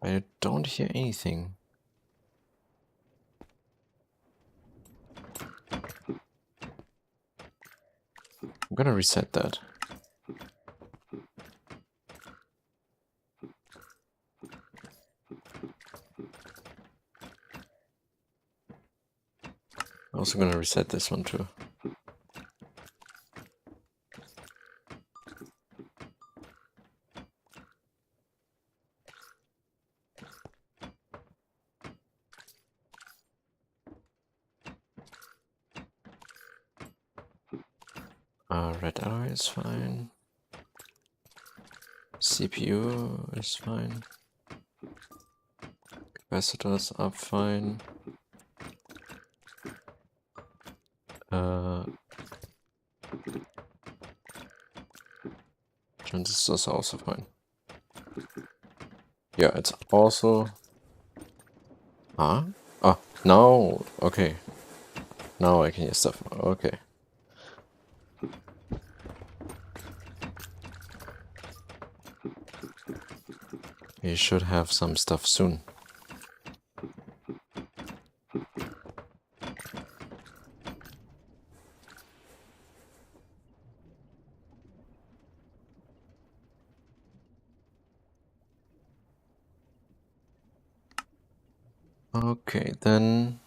I don't hear anything. I'm gonna reset that. Also gonna reset this one too. Red alloy is fine. CPU is fine. Capacitors are fine. Transistors are also fine. Yeah, it's also... Huh? Oh, no! Okay. Now I can use stuff. Okay. We should have some stuff soon. Okay, then...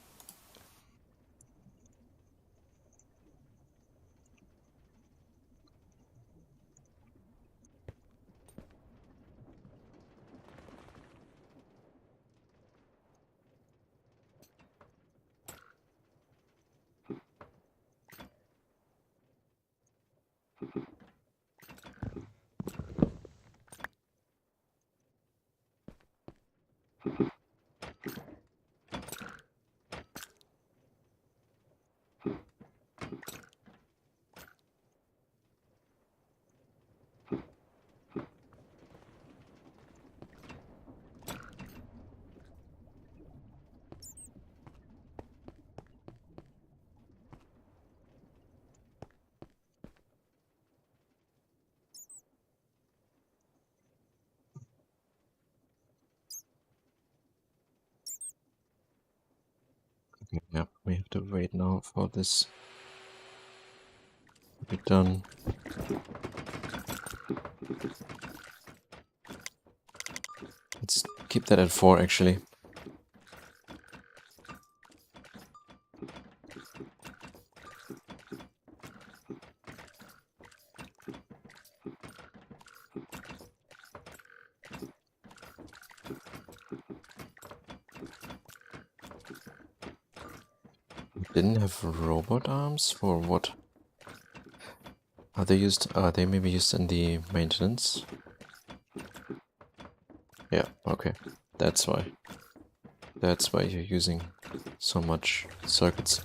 Yeah, we have to wait now for this to be done. Let's keep that at 4 actually. Didn't have robot arms for what? Are they used? Are they maybe used in the maintenance? Yeah, okay. That's why. That's why you're using so much circuits.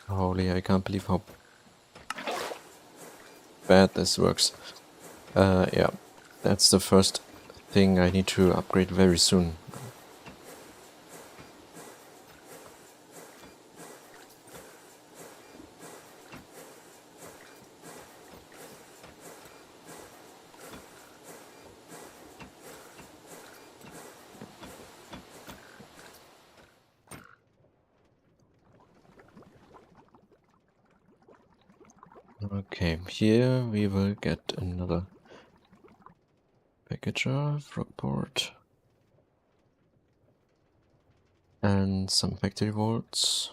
Holy, I can't believe how bad this works. Yeah, that's the first thing I need to upgrade very soon. Okay, here we will get another packager, frogport, and some factory volts.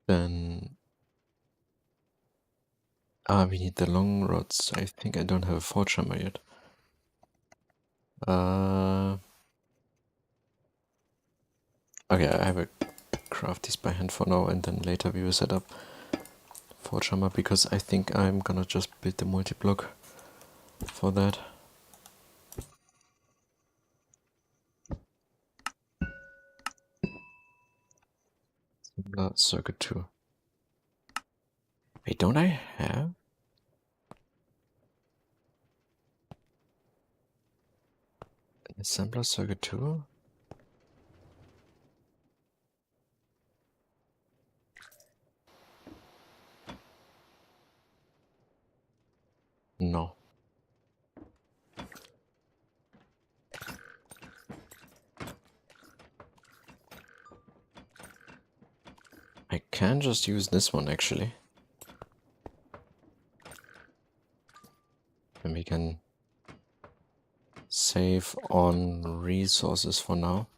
Then we need the long rods. I think I don't have a forge hammer yet. Okay, I have a craft these by hand for now, and then later we will set up forge hammer because I think I'm gonna just build the multi-block for that. Circuit 2. Wait, don't I have? An assembler circuit 2? No. I can just use this one actually. And we can save on resources for now.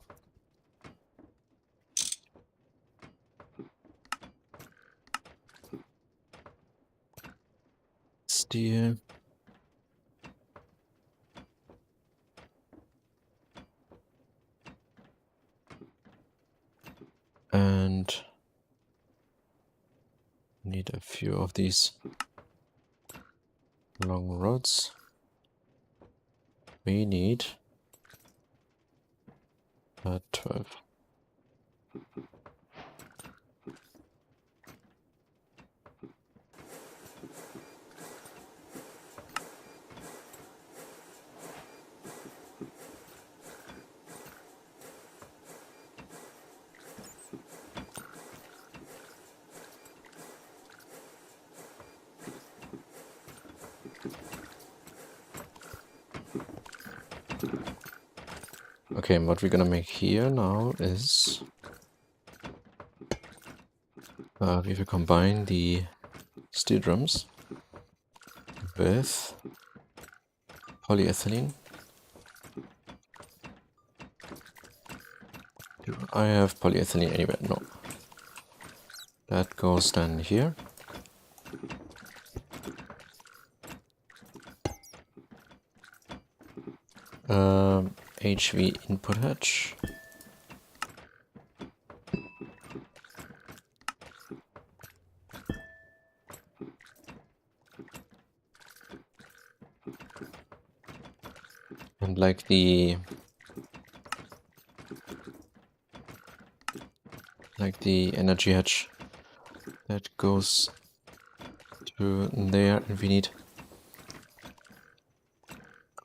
Steel. And need a few of these long rods. We need 12. Okay, and what we're gonna make here now is we will combine the steel drums with polyethylene. Do I have polyethylene anywhere? No. That goes then here. HV input hatch. And like the energy hatch that goes to there, and we need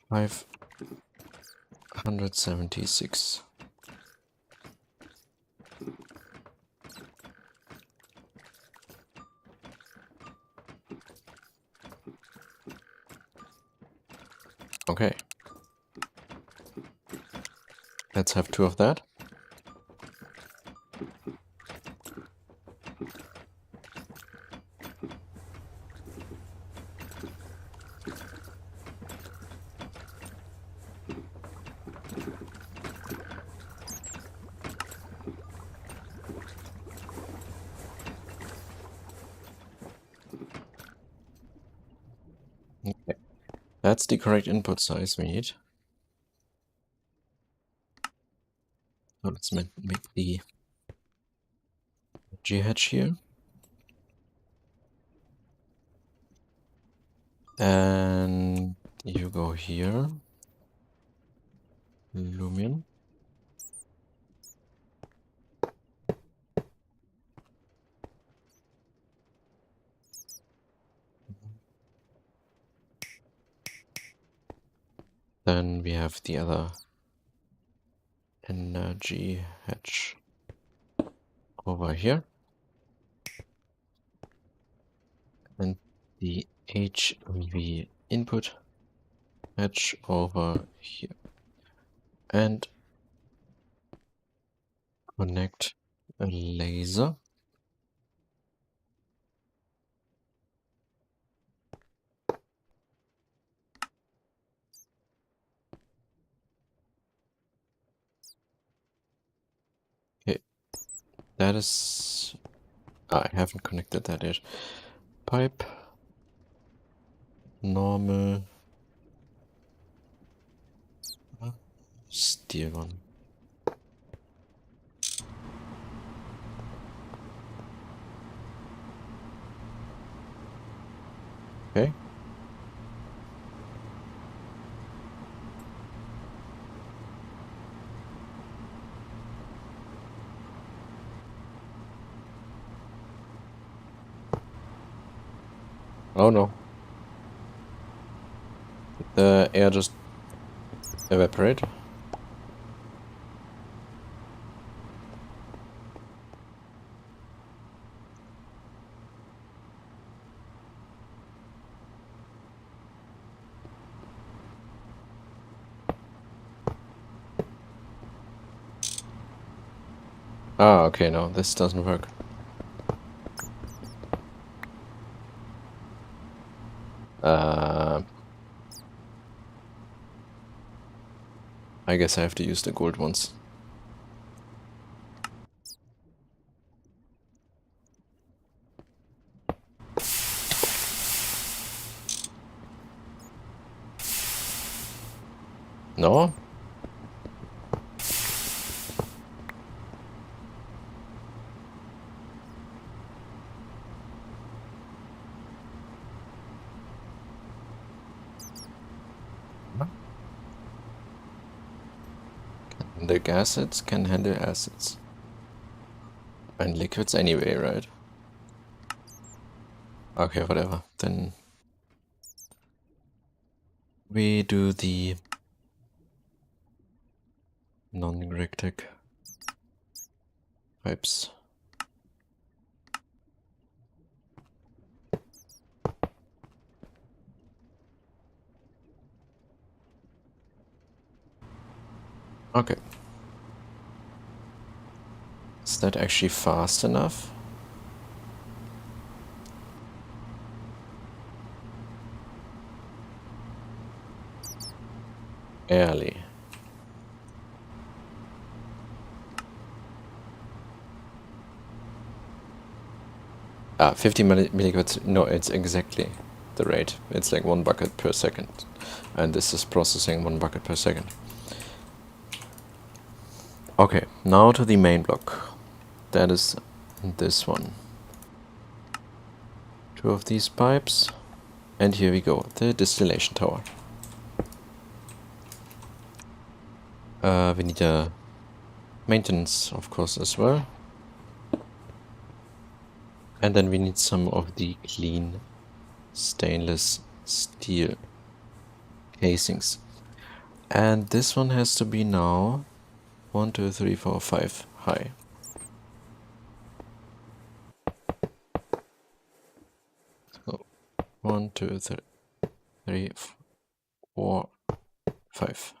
576. Okay. Let's have 2 of that. Okay. That's the correct input size we need. So let's make the G hatch here. And you go here. Lumen. Then we have the other energy hatch over here. And the HV input hatch over here. And connect a laser. Okay, that is... I haven't connected that yet. Pipe. Normal. Steel one. Okay. Oh no. The air just evaporate. Ah, okay, no, this doesn't work. I guess I have to use the gold ones. No? The gases can handle acids. And liquids anyway, right? Okay, whatever. Then we do the non-rectic pipes. Okay. Is that actually fast enough? Barely. 50 milligrams. No, it's exactly the rate. It's like 1 bucket per second. And this is processing 1 bucket per second. Okay, now to the main block. That is this one. 2 of these pipes. And here we go, the distillation tower. We need a maintenance, of course, as well. And then we need some of the clean stainless steel casings. And this one has to be now 1, 2, 3, 4, 5 high. So 1, 2, 3, 4, 5.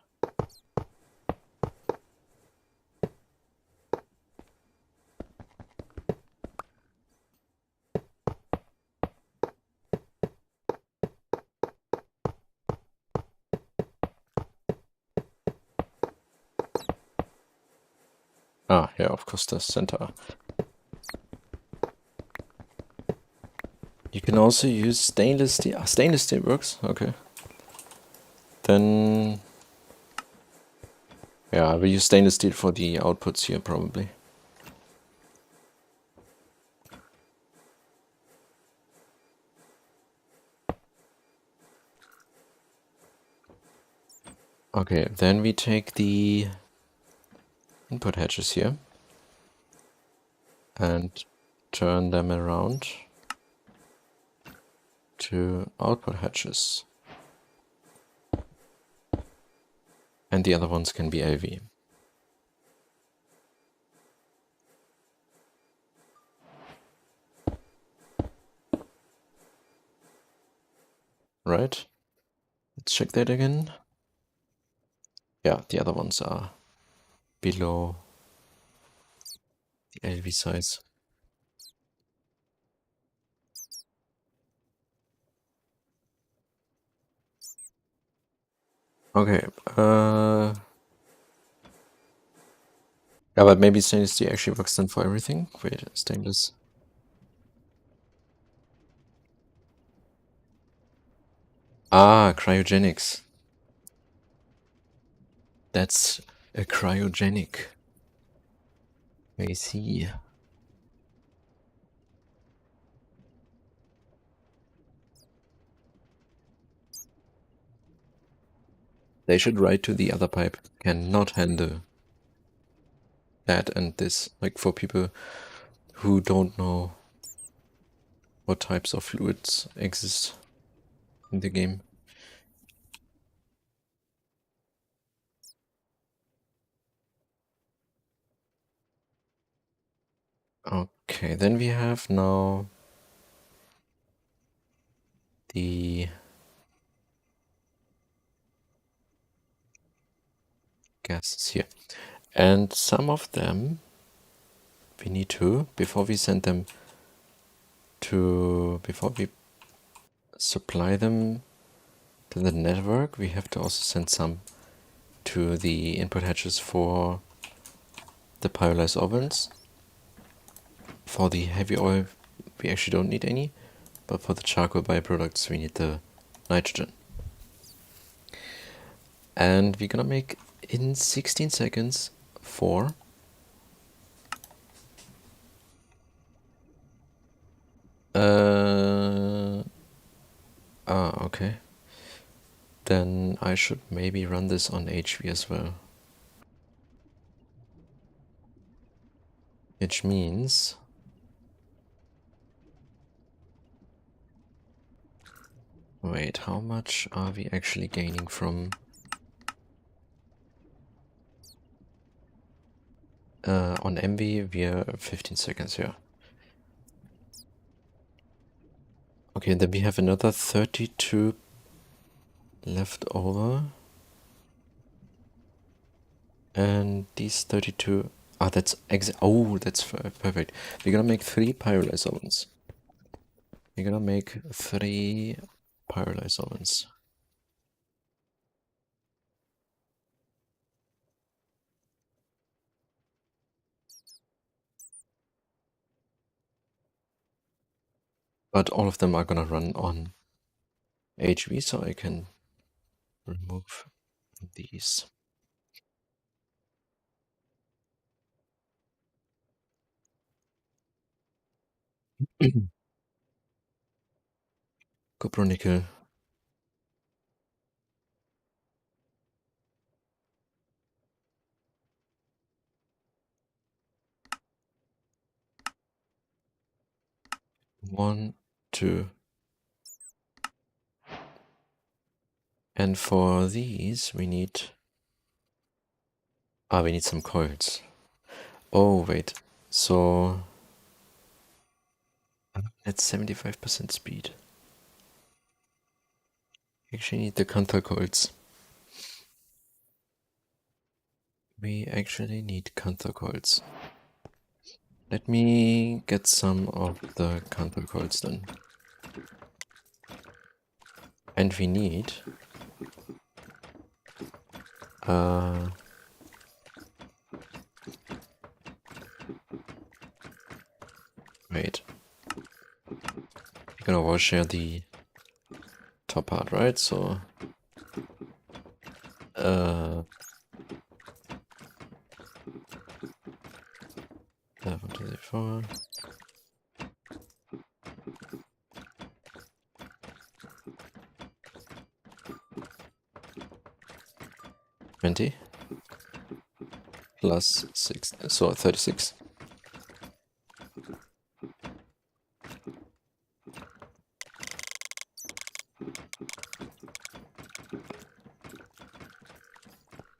Ah, yeah, of course, the center. You can also use stainless steel. Ah, stainless steel works, okay. Then, yeah, I will use stainless steel for the outputs here, probably. Okay, then we take the input hatches here and turn them around to output hatches. And the other ones can be LV. Right? Let's check that again. Yeah, the other ones are below the LV size. Okay, yeah, but maybe stainless steel actually works then for everything. Wait, stainless. Ah, cryogenics. That's a cryogenic. I see. They should write to the other pipe. Cannot handle that and this. Like for people who don't know what types of fluids exist in the game. Okay, then we have now the gases here. And some of them we need to, before we send them to, before we supply them to the network, we have to also send some to the input hatches for the pyrolyzed ovens. For the heavy oil, we actually don't need any, but for the charcoal byproducts, we need the nitrogen. And we're gonna make in 16 seconds 4. Okay. Then I should maybe run this on HV as well. Which means... Wait, how much are we actually gaining from... on MV, we are 15 seconds, yeah. Okay, then we have another 32 left over. And these 32... Ah, that's that's perfect. We're gonna make 3 pyrolyzed ovens. We're gonna make 3 pyrolyzed ovens. But all of them are gonna run on HV, so I can remove these. Copper nickel. One, two. And for these, we need... Ah, we need some coils. Oh, wait. So... That's 75% speed. Actually need the Kantha coils. We actually need Kantha coils. Let me get some of the Kantha coils then. And we need... Wait. We're gonna wall share the top part, right? So... 1124. $20 plus 6, so 36.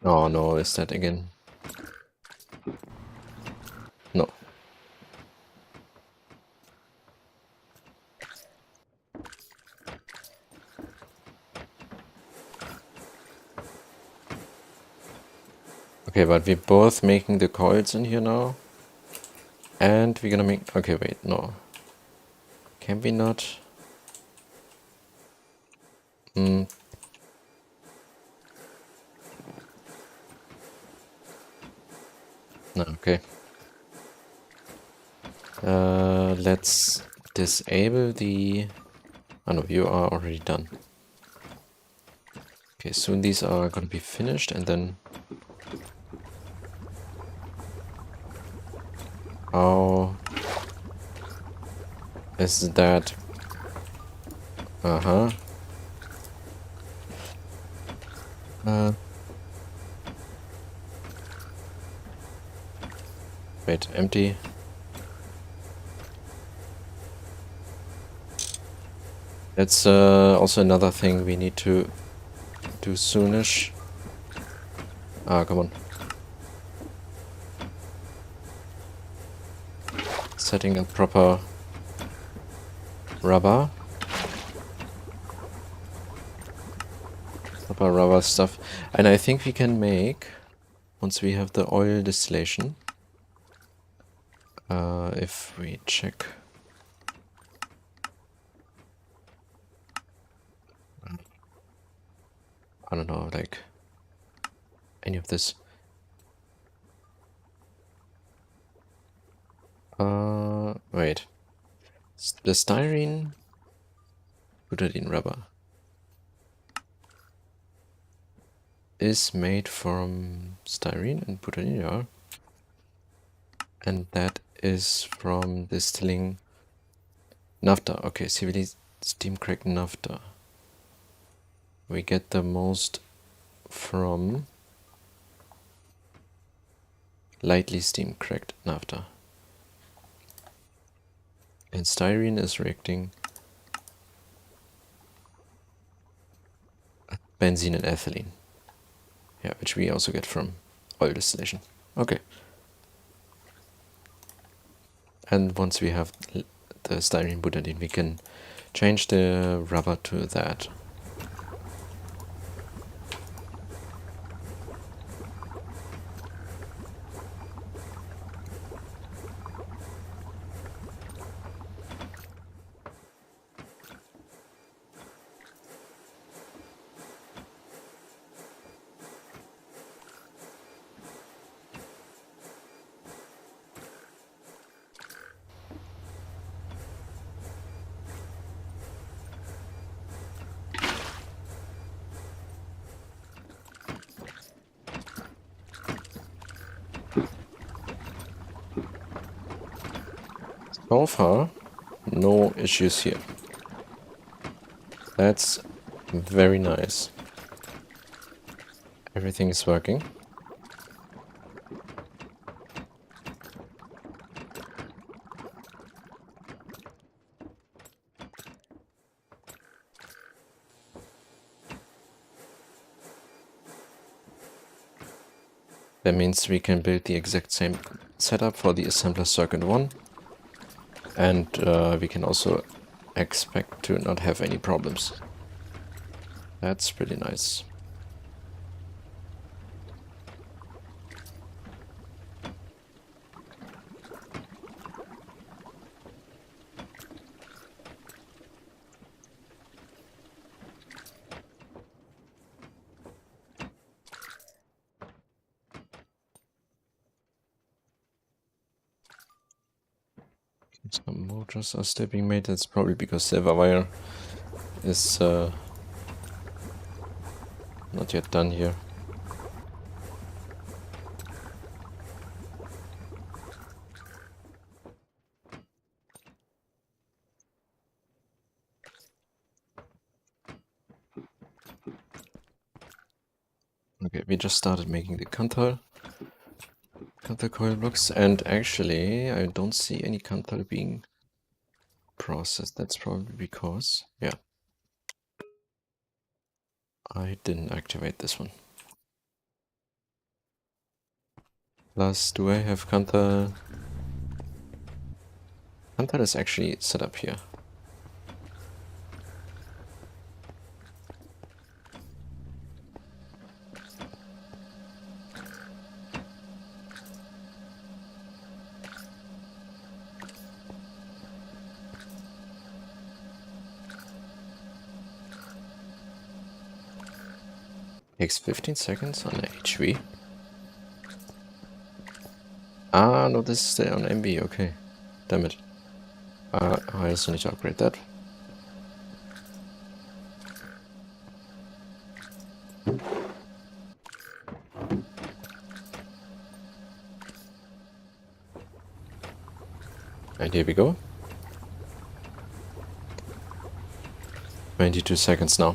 Oh no, is that again? No. Okay, but we're both making the coils in here now. And we're gonna make... Okay, wait, no. Can we not? No, okay. Let's disable the... Oh no, you are already done. Okay, soon these are gonna be finished and then... How is that? Wait, empty. That's also another thing we need to do soonish. Ah, come on. Setting up proper rubber. Proper rubber stuff. And I think we can make, once we have the oil distillation, If we check, I don't know, like any of this. Wait. The styrene, butadiene rubber, is made from styrene and butadiene, yeah. And that is from distilling naphtha. Okay, CVD steam cracked naphtha. We get the most from lightly steam cracked naphtha. And styrene is reacting benzene and ethylene. Yeah, which we also get from oil distillation. Okay. And once we have the styrene butadiene, we can change the rubber to that. So far, no issues here. That's very nice. Everything is working. That means we can build the exact same setup for the assembler circuit 1. And we can also expect to not have any problems. That's pretty nice. Some motors are still being made. That's probably because silver wire is not yet done here. Okay, we just started making the Kanthal coil blocks, and actually I don't see any Kanthal being processed. That's probably because, yeah, I didn't activate this one. Plus, do I have Kanthal? Kanthal is actually set up here. Takes 15 seconds on HV. Ah, no, this is still on MB, okay. Damn it. I also need to upgrade that. And here we go. 22 seconds now.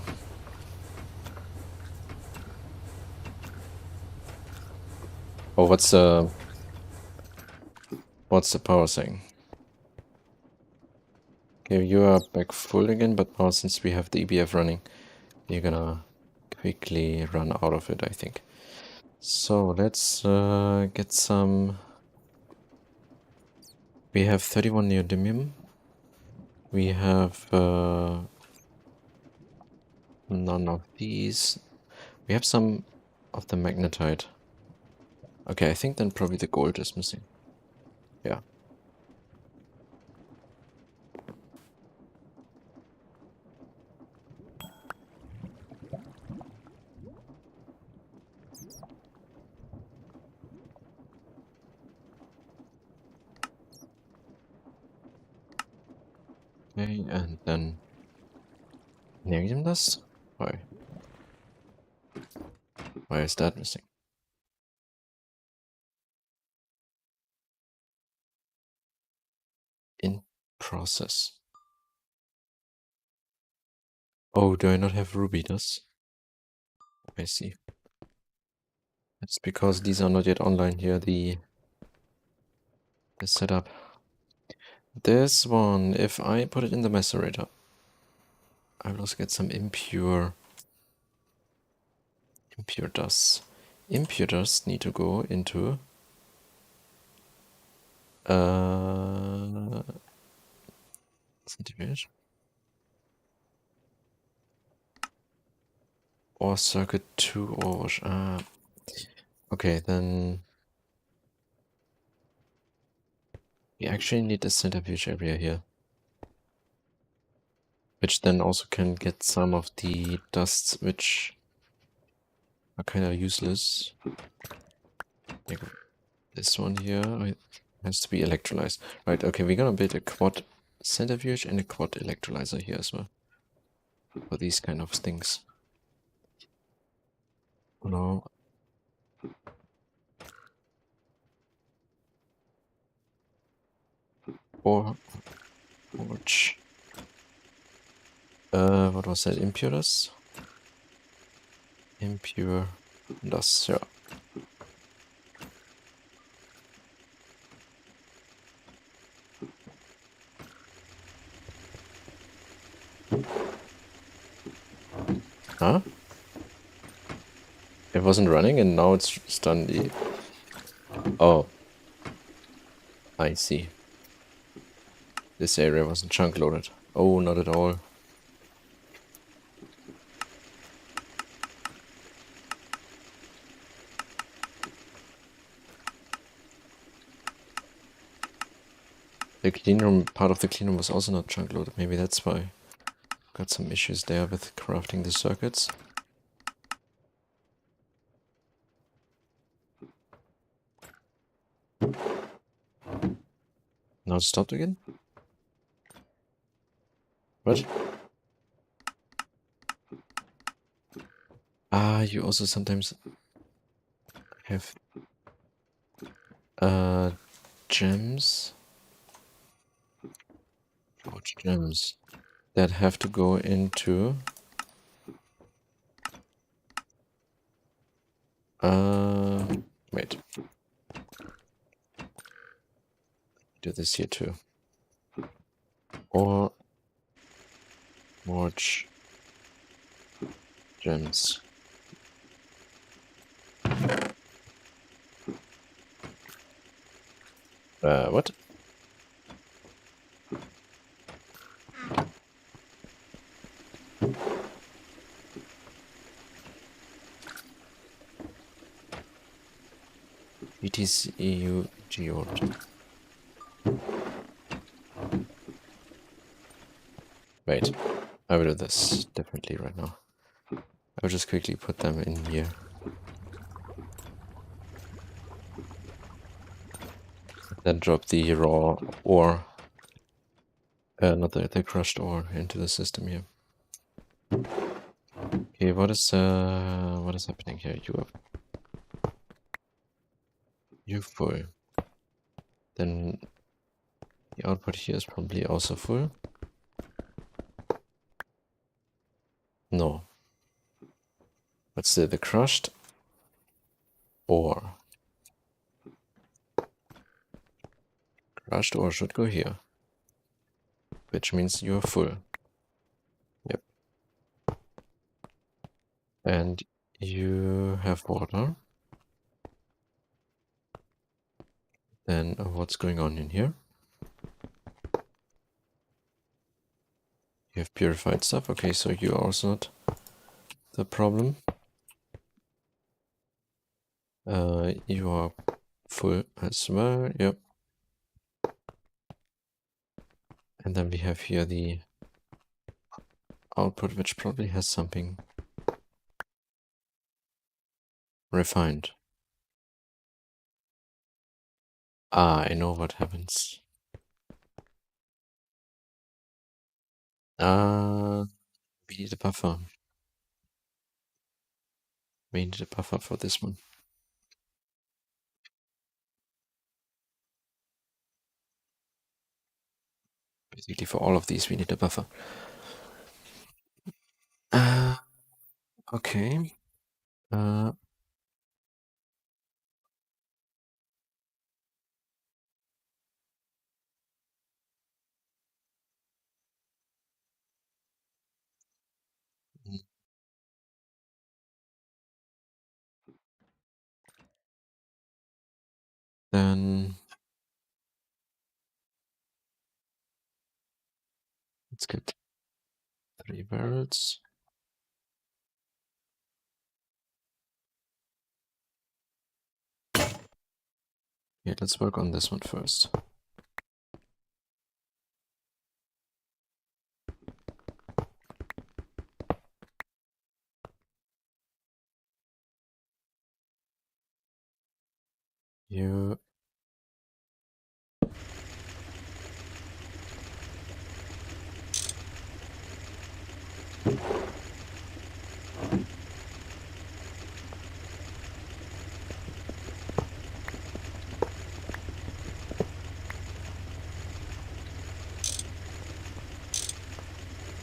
Oh, what's the power saying? Okay, you are back full again, but now since we have the EBF running, you're gonna quickly run out of it, I think. So let's get some. We have 31 neodymium. We have none of these. We have some of the magnetite. Okay, I think then probably the gold is missing. Yeah. Okay, and then name this? Why? Why is that missing? In process. Oh, do I not have Ruby does? I see. It's because these are not yet online here, the setup. This one, if I put it in the macerator, I will also get some impure dust. Impure dust need to go into centrifuge or circuit 2 or wash. Okay, then we actually need a centrifuge area here, which then also can get some of the dusts which are kind of useless. Like this one here has to be electrolyzed. Right, okay, we're gonna build a quad centrifuge and a quad electrolyzer here as well for these kind of things. No. Or which what was that? Impure dust? Impure dust, yeah. Huh? It wasn't running and now it's done. Oh. I see. This area wasn't chunk loaded. Oh, not at all. The cleanroom, part of the cleanroom was also not chunk loaded. Maybe that's why. Got some issues there with crafting the circuits. Now it stopped again? What? Ah, you also sometimes have gems. Forged gems that have to go into wait. Do this here too. Or forge gems. What? ETCU geord. Wait, I will do this differently right now. I will just quickly put them in here. Then drop the raw ore, not the crushed ore, into the system here. Okay, what is happening here? You're full. Then the output here is probably also full. No. But still, the crushed ore. Crushed ore should go here. Which means you're full. Yep. And you have water. Then what's going on in here? You have purified stuff. Okay, so you are also not the problem. You are full as well. Yep. And then we have here the output, which probably has something refined. Ah, I know what happens. We need a buffer. We need a buffer for this one. Basically, for all of these, we need a buffer. Okay. Then let's get 3 barrels. Yeah, let's work on this one first. You.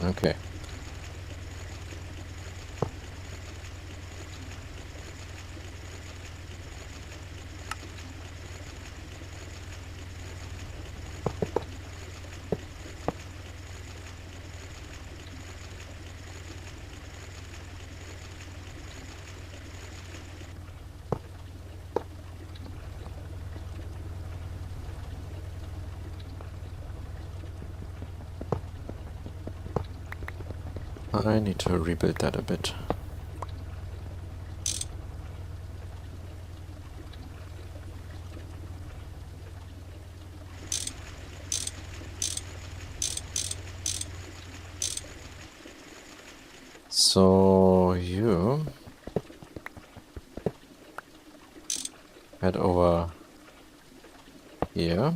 Okay. I need to rebuild that a bit. So you head over here.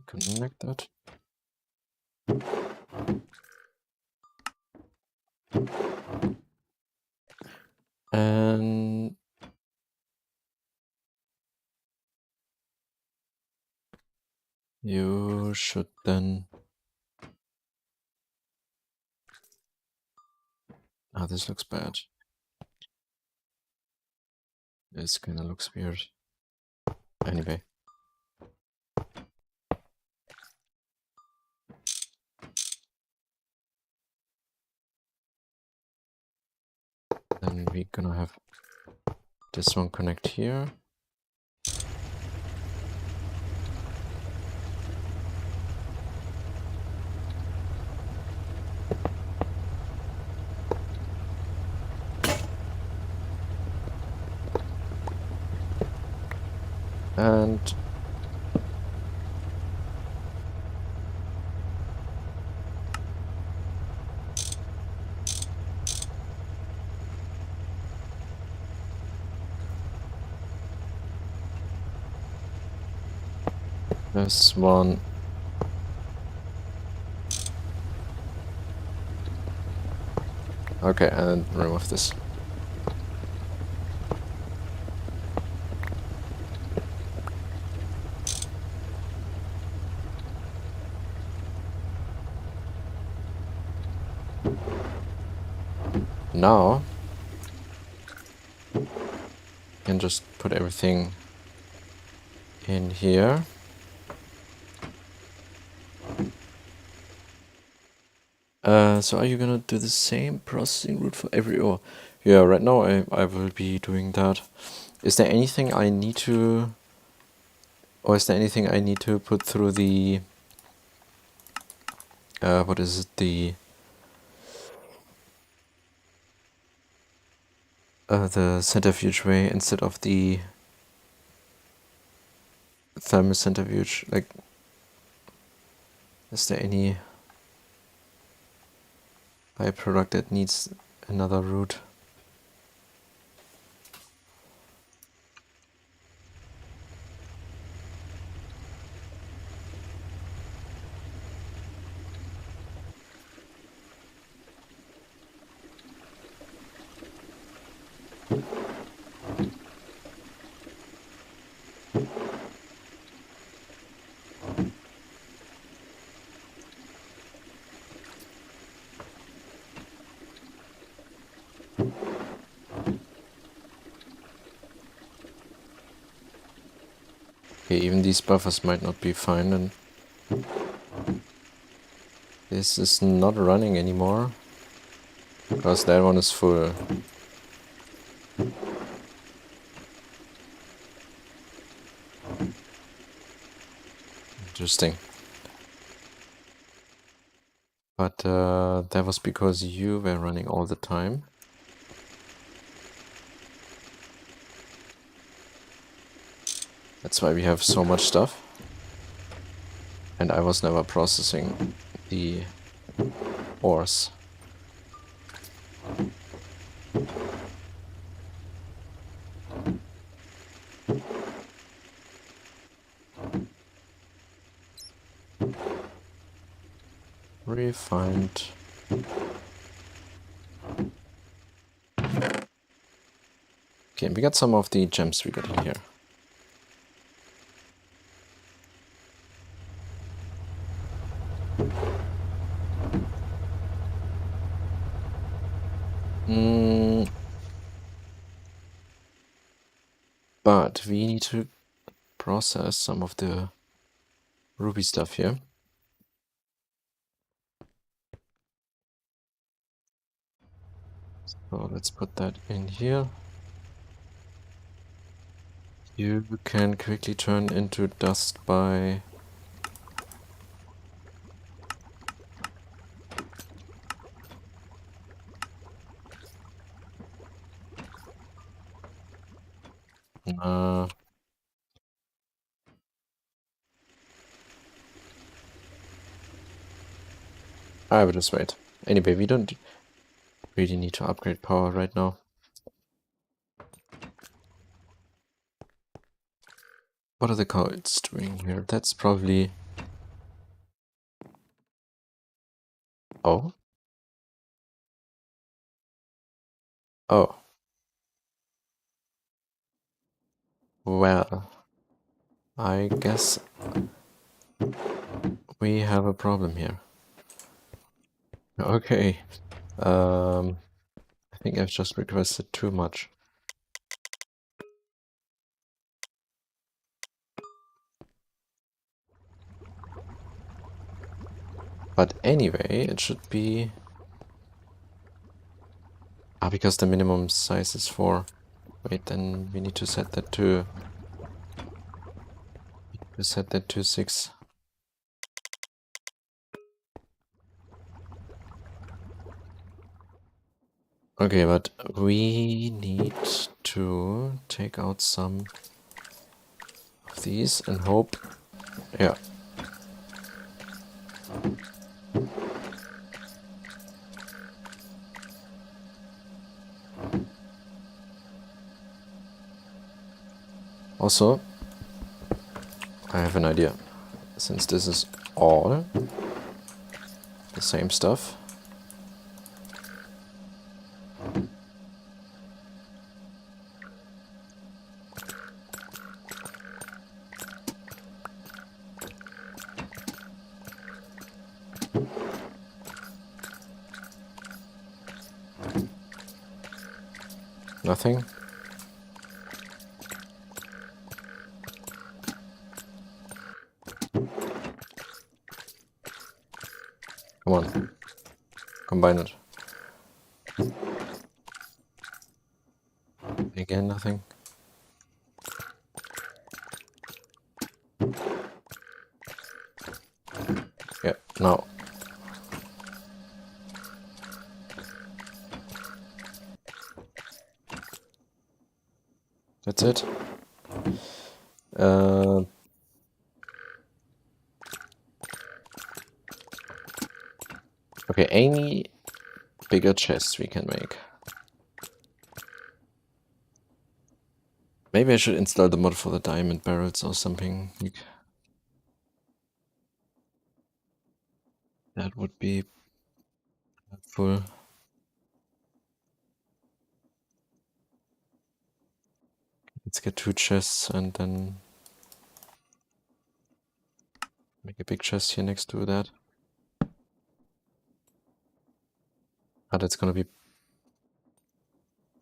Connect that. And you should then... Ah, this looks bad. This kinda looks weird. Anyway. Then we're gonna have this one connect here. And this one. Okay, and remove this. Now, you can just put everything in here. So are you gonna do the same processing route for every ore? Yeah, right now I will be doing that. Is there anything I need to Or is there anything I need to put through the... what is it? The centrifuge way instead of the thermocentrifuge? Like, is there any byproduct that needs another route? Okay, even these buffers might not be fine, and this is not running anymore because that one is full. Interesting. But that was because you were running all the time. That's why we have so much stuff. And I was never processing the ores. Refined. Okay, we got some of the gems we got in here. But we need to process some of the ruby stuff here. So let's put that in here. You can quickly turn into dust by... I will just wait. Anyway, we don't really need to upgrade power right now. What are the coils doing here? That's probably... Oh. Oh. Well. I guess we have a problem here. Okay. I think I've just requested too much. But anyway, it should be... Ah, because the minimum size is 4. Wait, then we need to set that to... set that to 6. Okay, but we need to take out some of these and hope... Yeah. Also, I have an idea. Since this is all the same stuff, nothing. Come on, combine it. Again, nothing. Now. That's it. Okay, any bigger chests we can make. Maybe I should install the mod for the diamond barrels or something. That would be helpful. Let's get 2 chests and then make a big chest here next to that. Ah, that's gonna be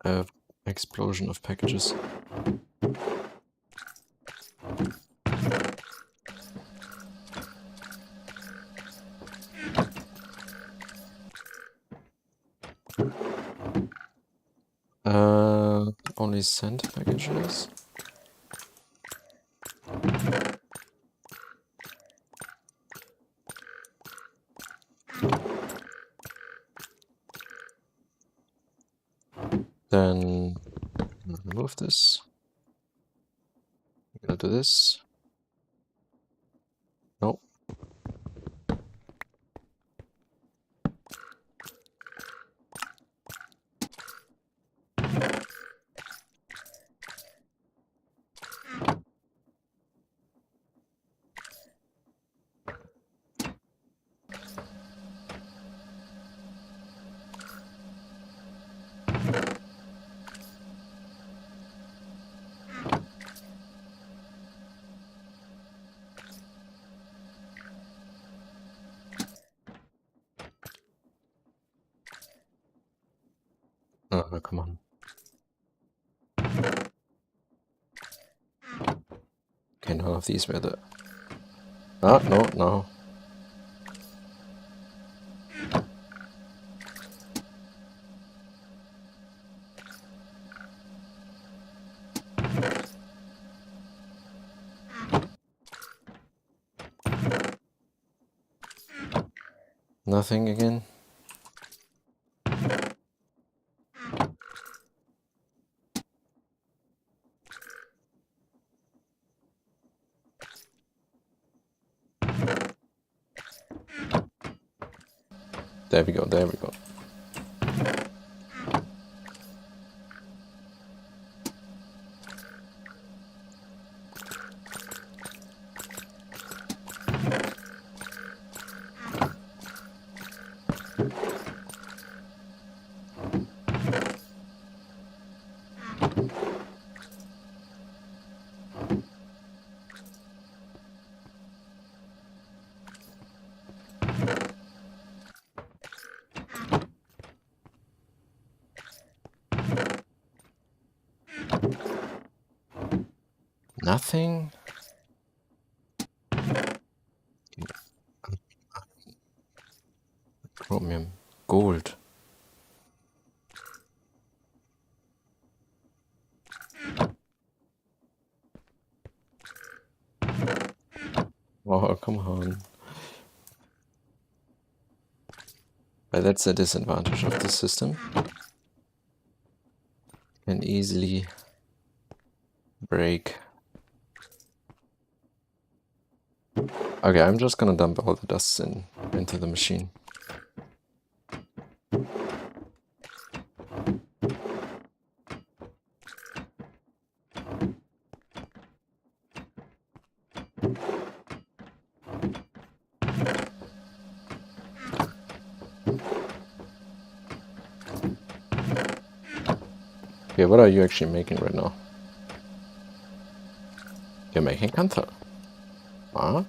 an explosion of packages. Only send packages. Then remove this. We're gonna do this. No. Oh, come on. Okay, none of these were the... Ah, no. Nothing again. There we go, there we go. Nothing? Chromium. Gold. Oh, come on. But that's a disadvantage of this system. Can easily break. Okay, I'm just gonna dump all the dust into the machine. Okay, what are you actually making right now? You're making Panther. Huh?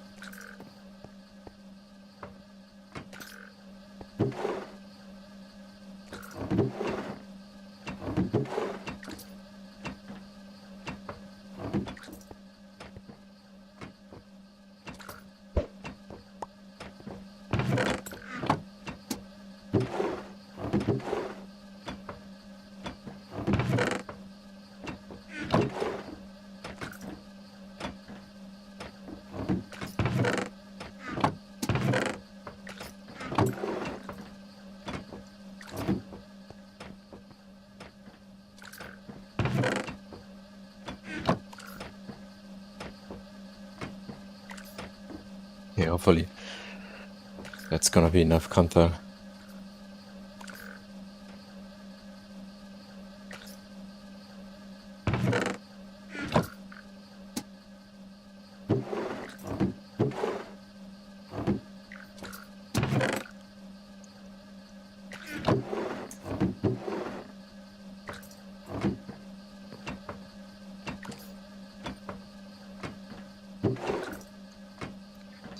hopefully that's gonna be enough counter.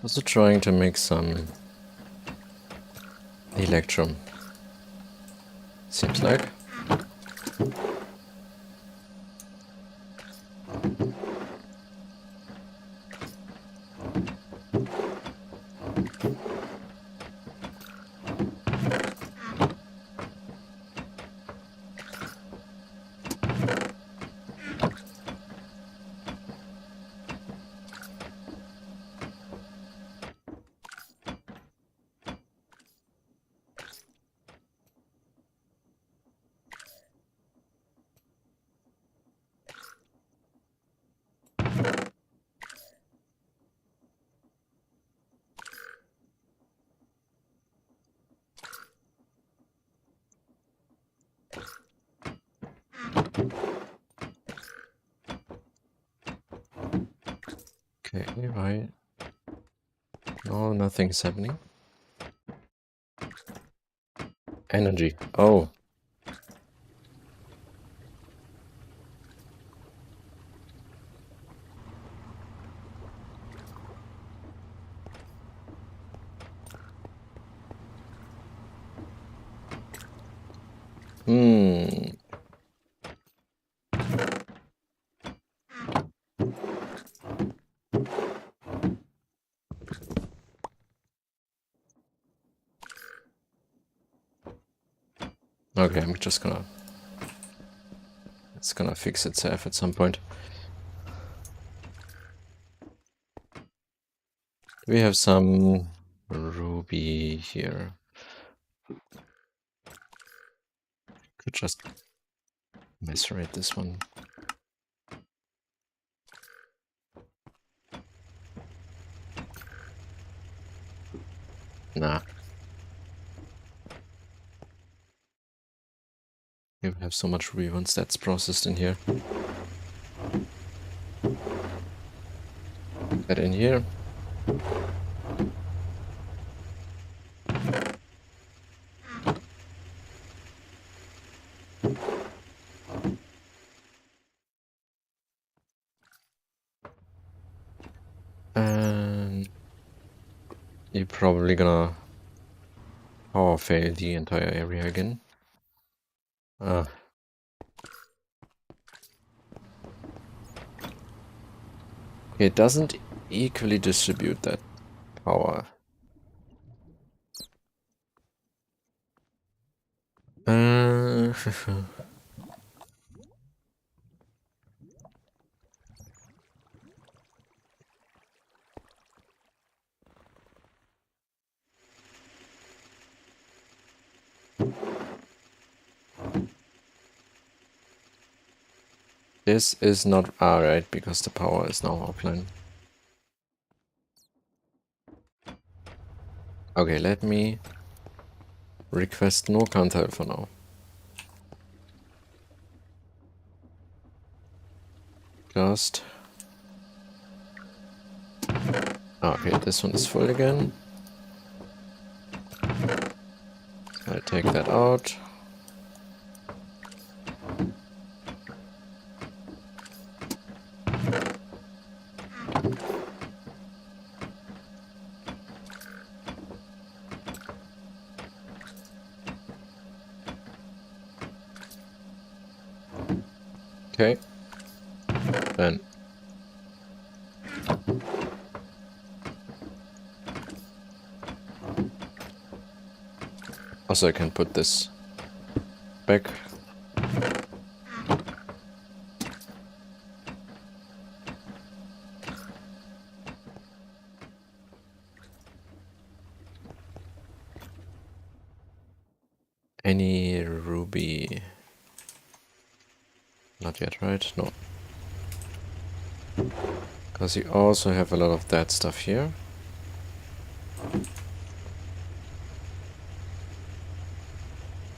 Also trying to make some electrum, seems like. Okay, right. No, nothing's happening. Energy. Oh. Hmm. Okay, I'm just gonna... It's gonna fix itself at some point. We have some ruby here. Could just macerate this one. Nah. You have so much ruby once that's processed in here. That in here. And you're probably gonna power fail the entire area again. It doesn't equally distribute that power. This is not alright because the power is now offline. Okay, let me request no counter for now. Just... Okay, this one is full again. I'll take that out. Okay. Then. Also, I can put this back. Any ruby? Not yet, right? No. Because you also have a lot of that stuff here.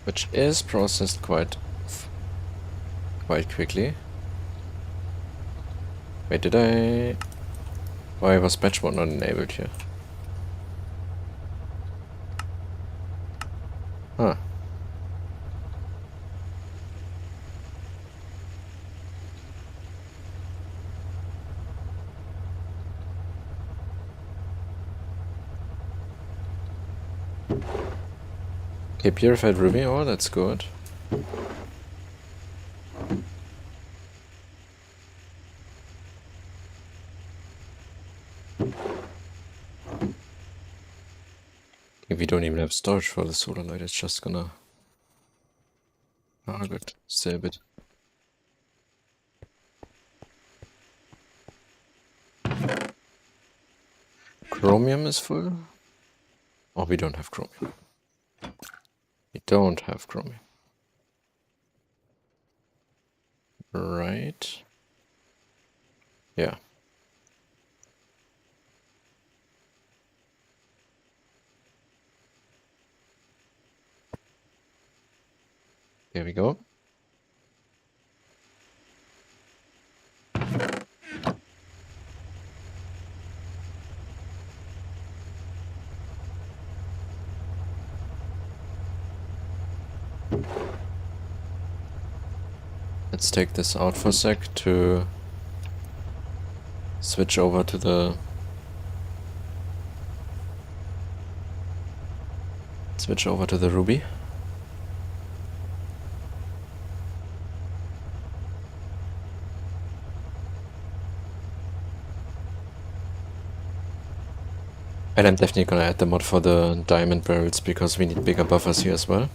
which is processed quite quickly. Wait, did I... Why was batch mode not enabled here? Huh. Okay, purified ruby ore, that's good. If we don't even have storage for the solar light, it's just gonna... Ah, good. Still a bit. Chromium is full? Oh, we don't have chromium. We don't have chromium. Right. Yeah. There we go. Let's take this out for a sec to switch over to the... Switch over to the ruby. And I'm definitely gonna add the mod for the diamond barrels because we need bigger buffers here as well.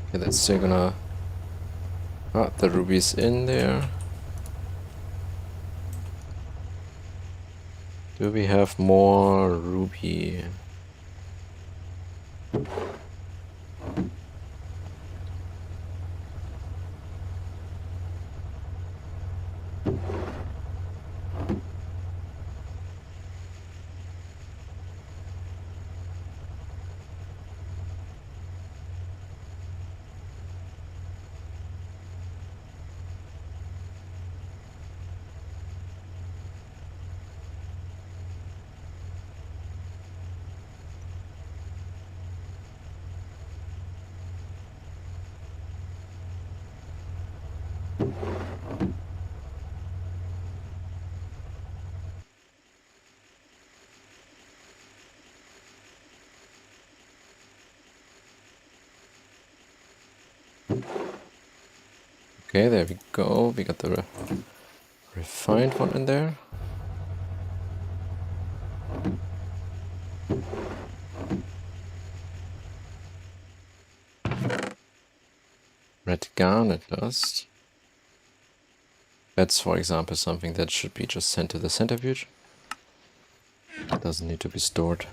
Okay, that's still gonna... Ah, the ruby's in there. Do we have more ruby? Okay, there we go. We got the refined one in there. Red garnet dust. That's, for example, something that should be just sent to the centrifuge. It doesn't need to be stored.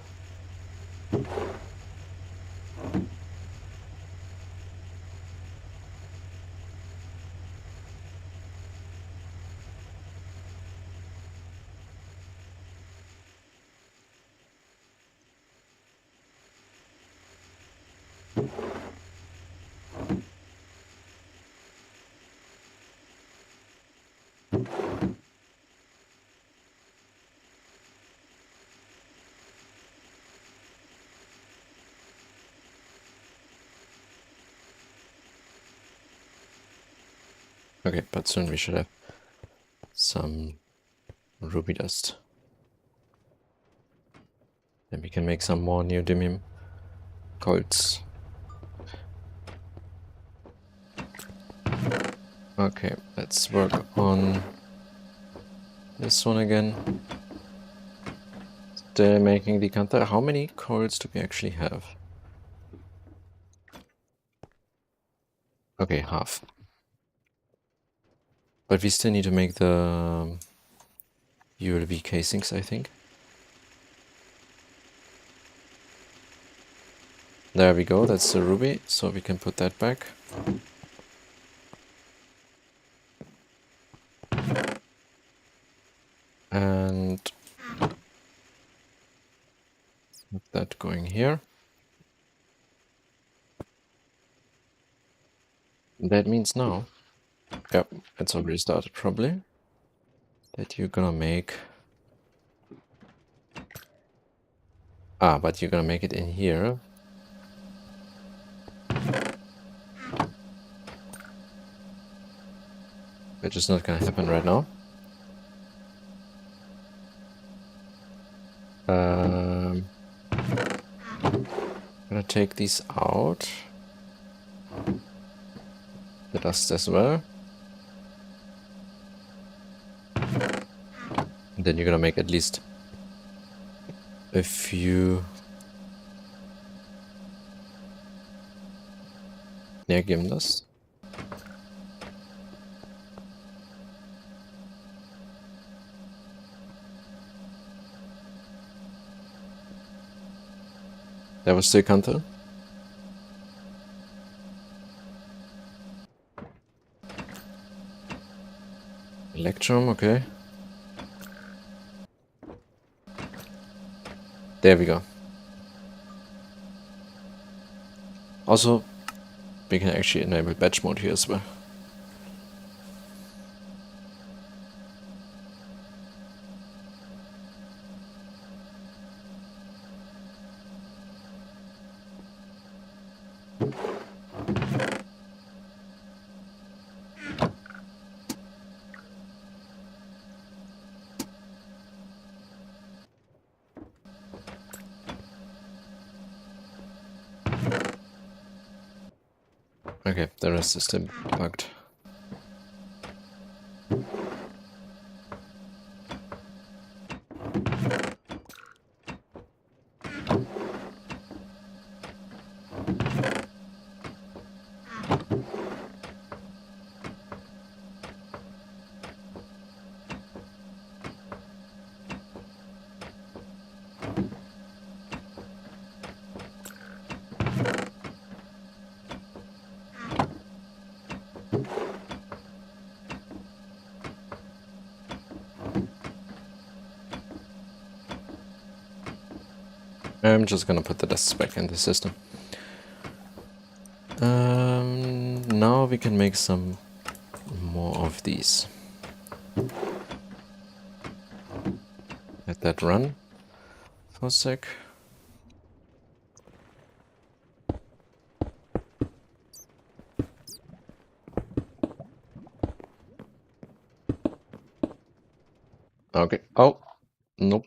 Okay, but soon we should have some ruby dust. Then we can make some more neodymium colts. Okay, let's work on this one again. Still making the Kantha. How many coils do we actually have? Okay, half. But we still need to make the ULV casings, I think. There we go, that's the ruby, so we can put that back. And put that going here. That means now, yep, it's already started probably, that you're gonna make... Ah, but you're gonna make it in here. Which is not gonna happen right now. Gonna take these out. The dust as well. And then you're gonna make at least a few... Nährgymnast. That was still Kantel. Electrum, okay. There we go. Also, we can actually enable batch mode here as well. Okay, the rest is still bugged. I'm just gonna put the dust back in the system. Now we can make some more of these. Let that run for a sec. Okay. Oh, nope.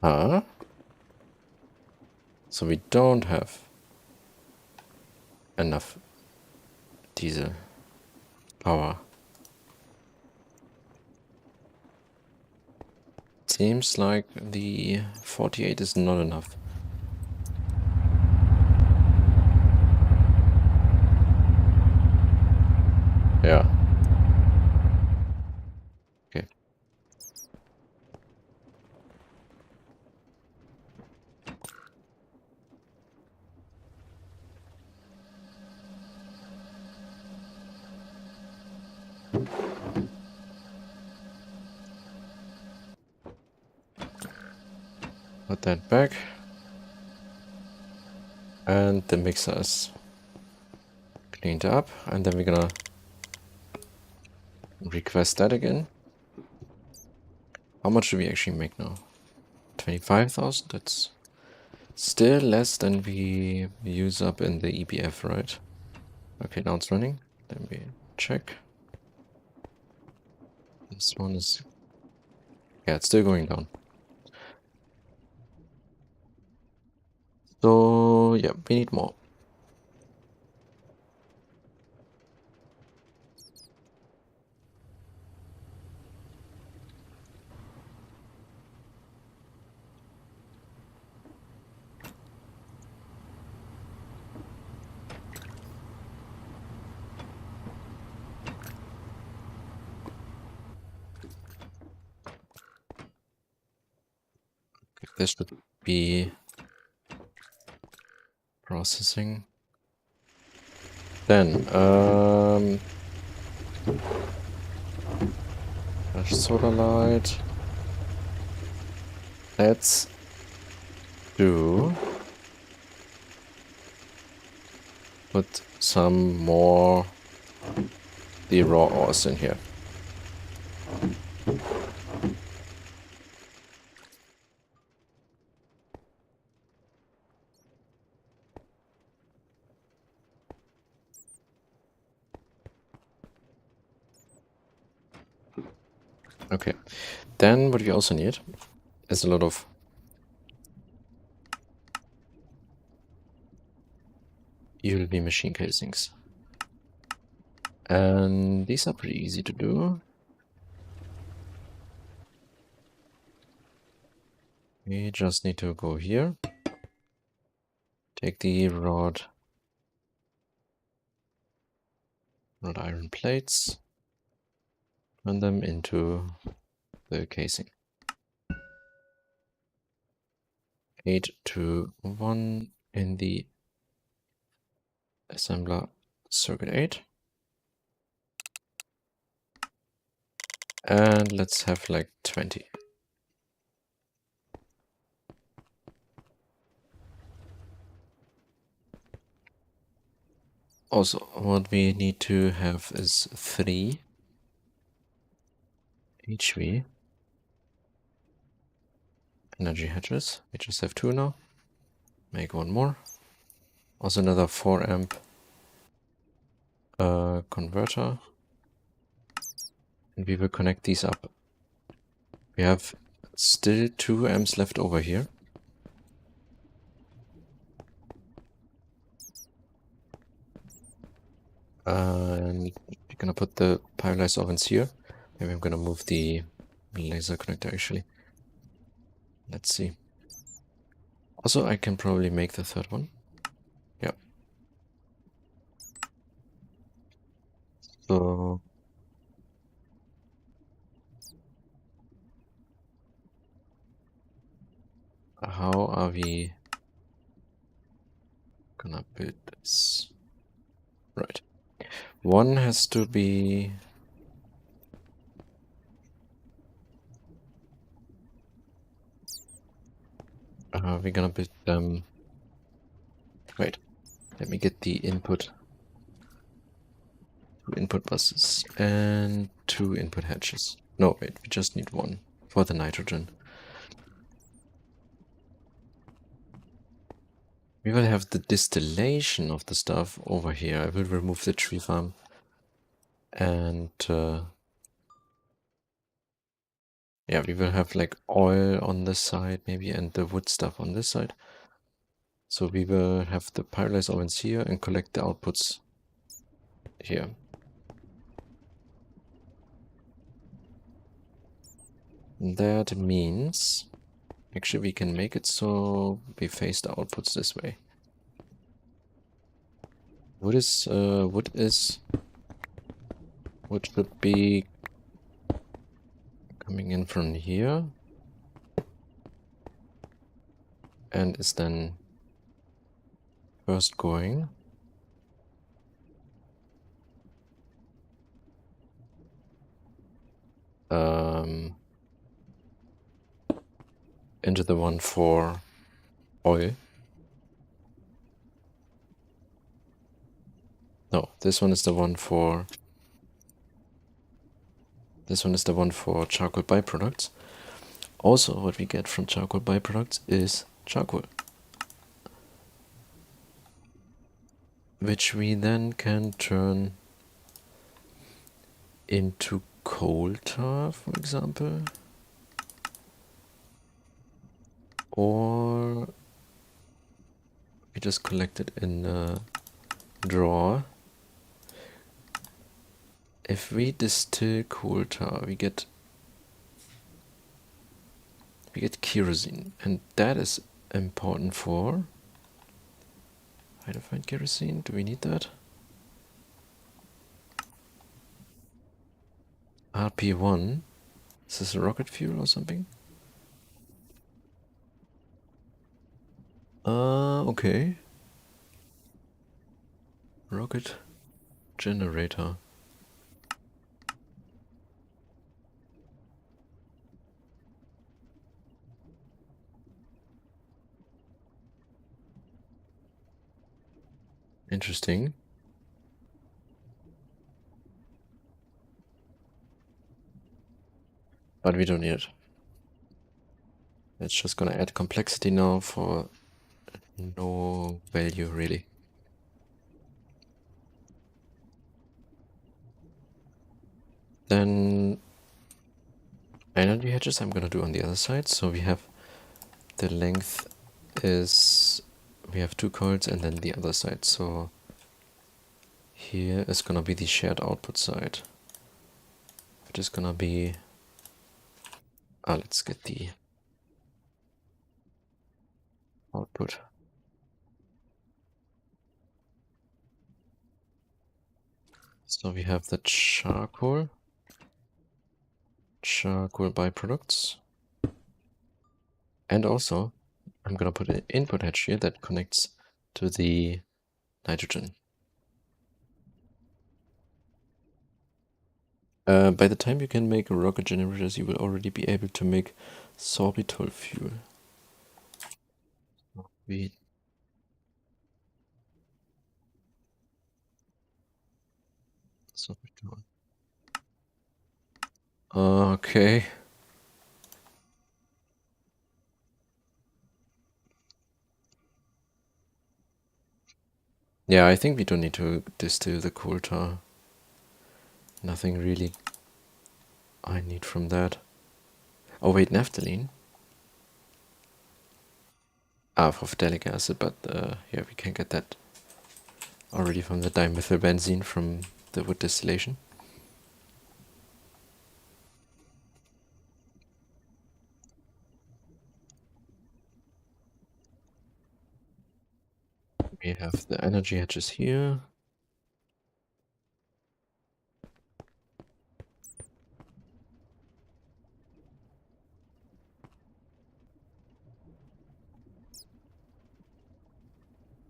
Huh? So we don't have enough diesel power. Seems like the 48 is not enough. Yeah. Okay. Put that back. And the mixer is cleaned up. And then we're gonna request that again. How much do we actually make now? 25,000? That's still less than we use up in the EBF, right? Okay, now it's running. Let me check. This one is... Yeah, it's still going down. So, yeah, we need more. This should be processing. Then, solar light. Let's do put some more the raw ores in here. Okay, then what we also need is a lot of ULB machine casings. And these are pretty easy to do. We just need to go here, take the wrought iron plates, turn them into the casing. 8 to 1 in the assembler circuit 8. And let's have like 20. Also, what we need to have is 3 HV energy hedges. We just have 2 now. Make 1 more. Also another 4 amp converter. And we will connect these up. We have still 2 amps left over here. And we're gonna put the pyrolyzed ovens here. Maybe I'm gonna move the laser connector actually. Let's see. Also, I can probably make the third one. Yeah. So how are we gonna build this? Right. One has to be... we're gonna build them... Wait. Let me get the input. 2 input buses and 2 input hatches. No, wait. We just need 1 for the nitrogen. We will have the distillation of the stuff over here. I will remove the tree farm. And yeah, we will have like oil on this side maybe and the wood stuff on this side. So we will have the pyrolyzed ovens here and collect the outputs here. That means actually we can make it so we face the outputs this way. Wood should be coming in from here and is then first going into the one for oil. No, this one is the one for... This one is the one for charcoal byproducts. Also, what we get from charcoal byproducts is charcoal, which we then can turn into coal tar, for example. Or we just collect it in a drawer. If we distill coal tar, we get kerosene, and that is important for... How to find kerosene? Do we need that? RP1. Is this a rocket fuel or something? Okay. Rocket generator. Interesting. But we don't need it. It's just gonna add complexity now for no value, really. Then energy hedges I'm gonna do on the other side. So we have the length is, we have 2 coils and then the other side. So here is gonna be the shared output side. It is gonna be, let's get the output. So we have the charcoal byproducts. And also, I'm gonna put an input hedge here that connects to the nitrogen. By the time you can make rocket generators, you will already be able to make sorbitol fuel. Sorbitol. Okay. Yeah, I think we don't need to distill the coal tar. Nothing really I need from that. Oh wait, naphthalene. For phthalic acid, but yeah, we can get that already from the dimethylbenzene from the wood distillation. We have the energy hedges here.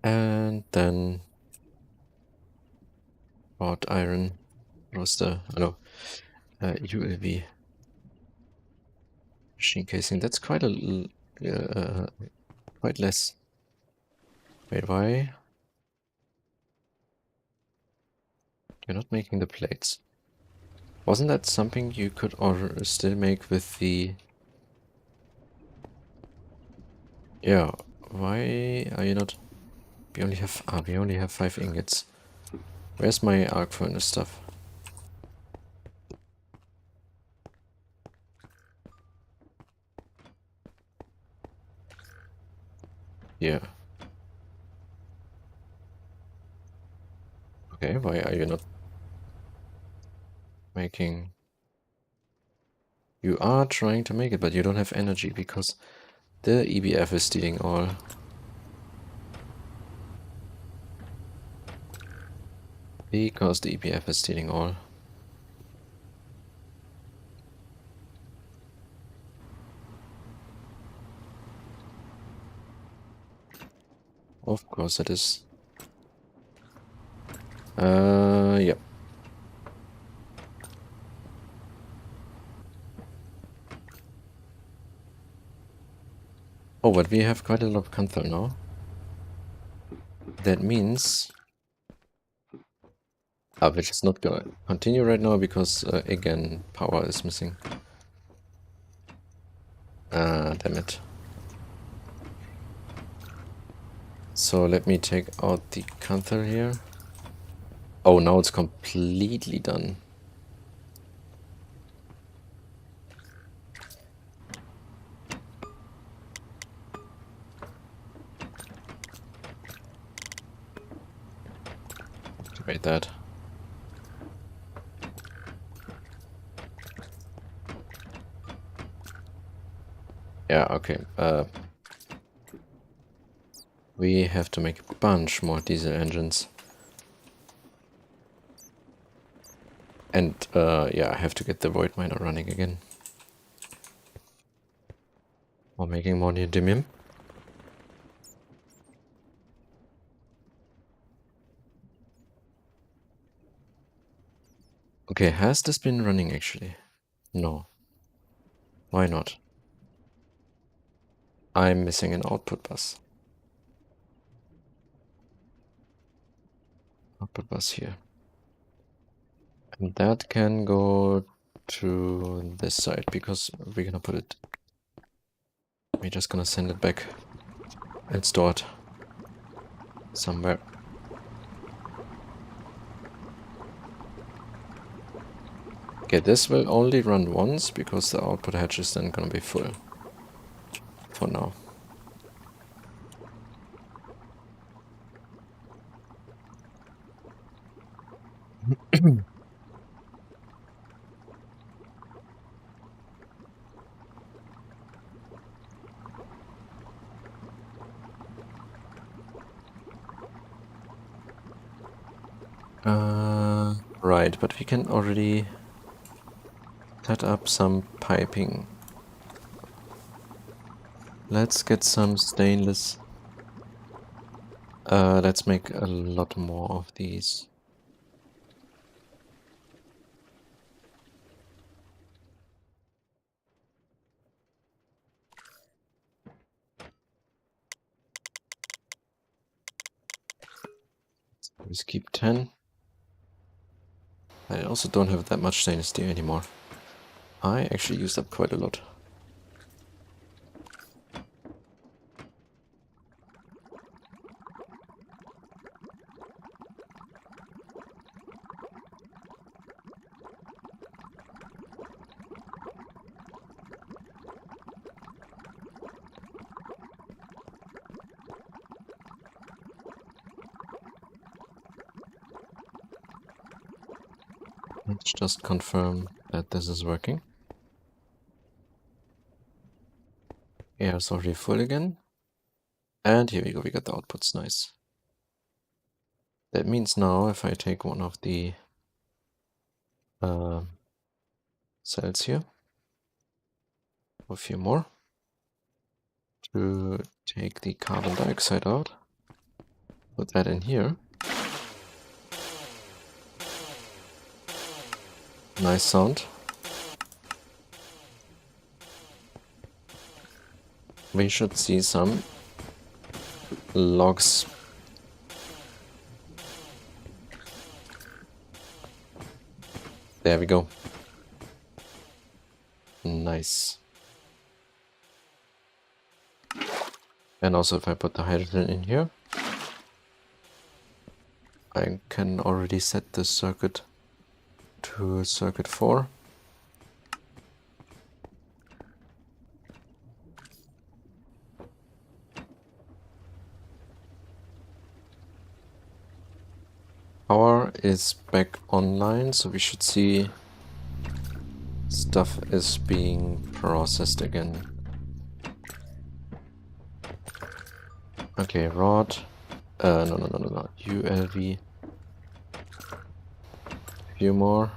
And then wrought iron roaster, ULV machine casing. That's quite a quite less. Wait, why? You're not making the plates. Wasn't that something you could still make with the... Yeah, why are you not... We only have 5 ingots. Where's my arc furnace stuff? Yeah. Okay, why are you not making... You are trying to make it, but you don't have energy because the EBF is stealing all. Because the EBF is stealing all. Of course it is. Yep. Oh, but we have quite a lot of Canther now. That means... which is not gonna continue right now because, again, power is missing. Damn it. So let me take out the Canther here. Oh, now it's completely done. Activate that. Yeah, okay. We have to make a bunch more diesel engines. And, yeah, I have to get the void miner running again. Or making more neodymium. Okay, has this been running actually? No. Why not? I'm missing an output bus. Output bus here. And that can go to this side because we're gonna put it. We're just gonna send it back and store it somewhere. Okay, this will only run once because the output hatch is then gonna be full for now. Right, but we can already set up some piping. Let's get some stainless. Let's make a lot more of these. Let's keep 10. I also don't have that much stainless steel anymore. I actually used up quite a lot. Let's just confirm that this is working. Air is already full again. And here we go, we got the outputs, nice. That means now if I take one of the cells here, a few more, to take the carbon dioxide out, put that in here. Nice sound. We should see some logs. There we go. Nice. And also if I put the hydrogen in here, I can already set the circuit to circuit 4. Power is back online, so we should see stuff is being processed again. Okay, rod. No. ULV. Few more.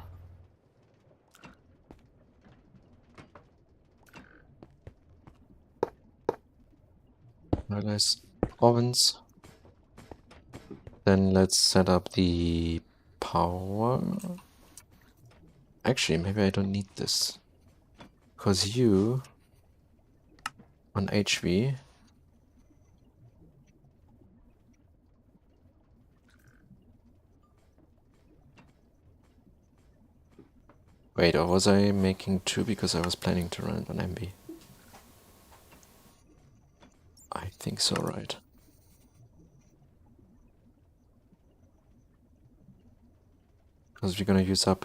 Realize ovens. Then let's set up the power. Actually, maybe I don't need this. Because you on HV wait, or was I making 2 because I was planning to run it on MB? I think so, right. Because we're gonna use up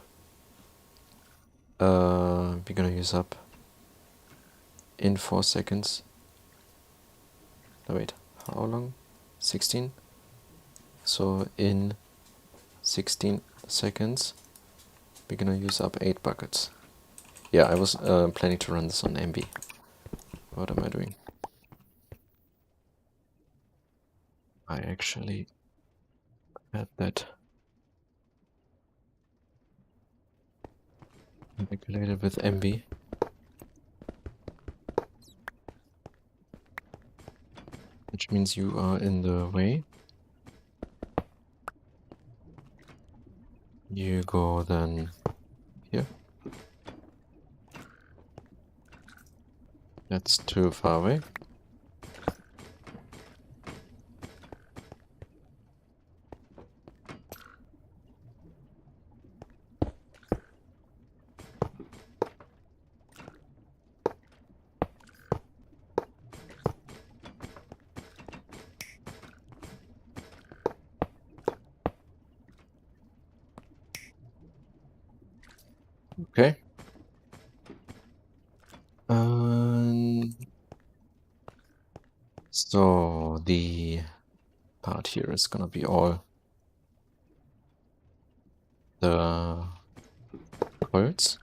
in 4 seconds. No, wait, how long? 16? So in 16 seconds we're gonna use up 8 buckets. Yeah, I was planning to run this on MB. What am I doing? I actually had that calculated with MB. Which means you are in the way. You go then That's too far away. Okay. So the part here is gonna be all the coils.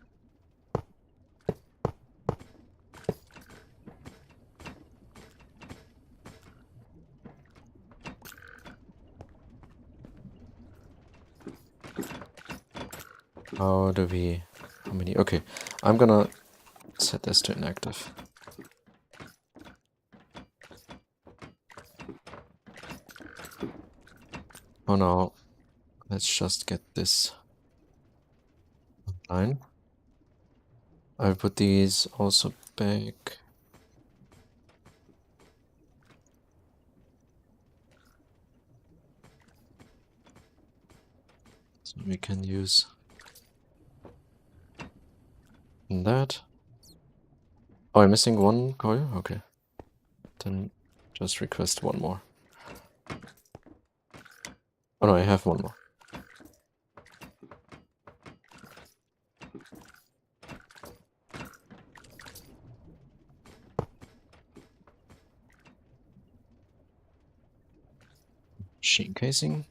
How many? Okay, I'm gonna set this to inactive. Oh no, let's just get this line. I'll put these also back. So we can use that. Oh, I'm missing one coil? Okay. Then just request one more. Oh no, I have one more. Machine casing.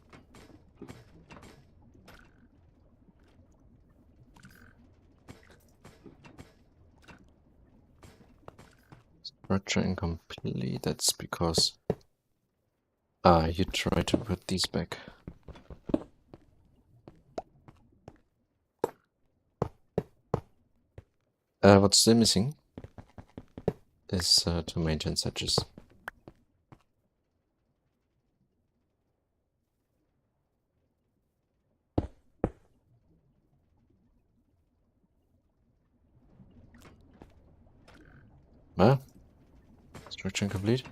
Structure incomplete. That's because you try to put these back. What's still missing is two maintenance edges. Ah, structure incomplete.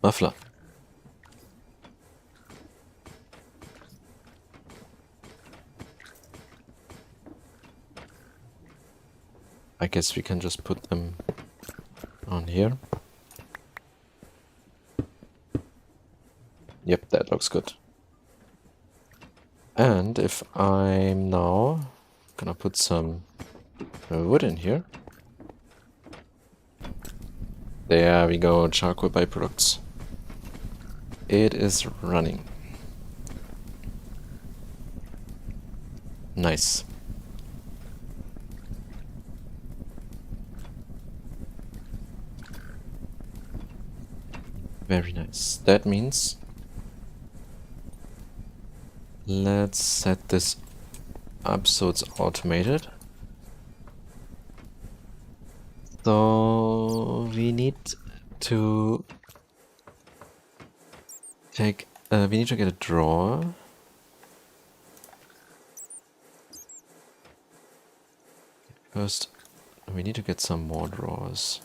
Muffler. I guess we can just put them on here. Yep, that looks good. And if I'm now gonna put some wood in here. There we go, charcoal byproducts. It is running. Nice. Very nice. That means let's set this up so it's automated. So we need to take we need to get a drawer. First we need to get some more drawers.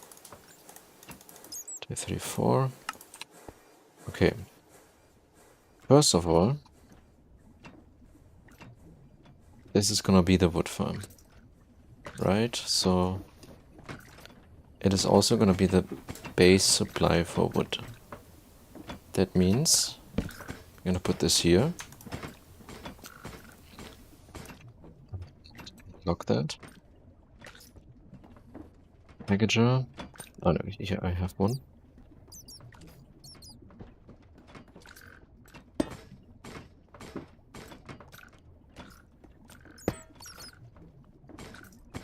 2, 3, 4. Okay. First of all, this is gonna be the wood farm. Right? So it is also gonna be the base supply for wood. That means I'm gonna put this here. Lock that. Packager. Oh no, here I have one.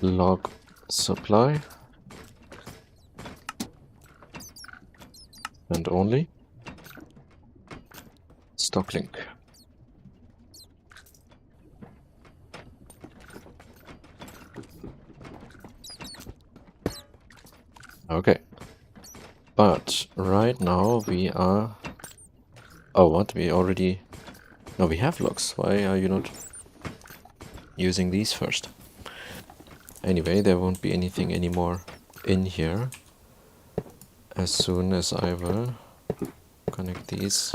Log supply. And only. Stock link. Okay. But right now we are... Oh, what? We already... No, we have logs. Why are you not using these first. Anyway, there won't be anything anymore in here as soon as I will connect these.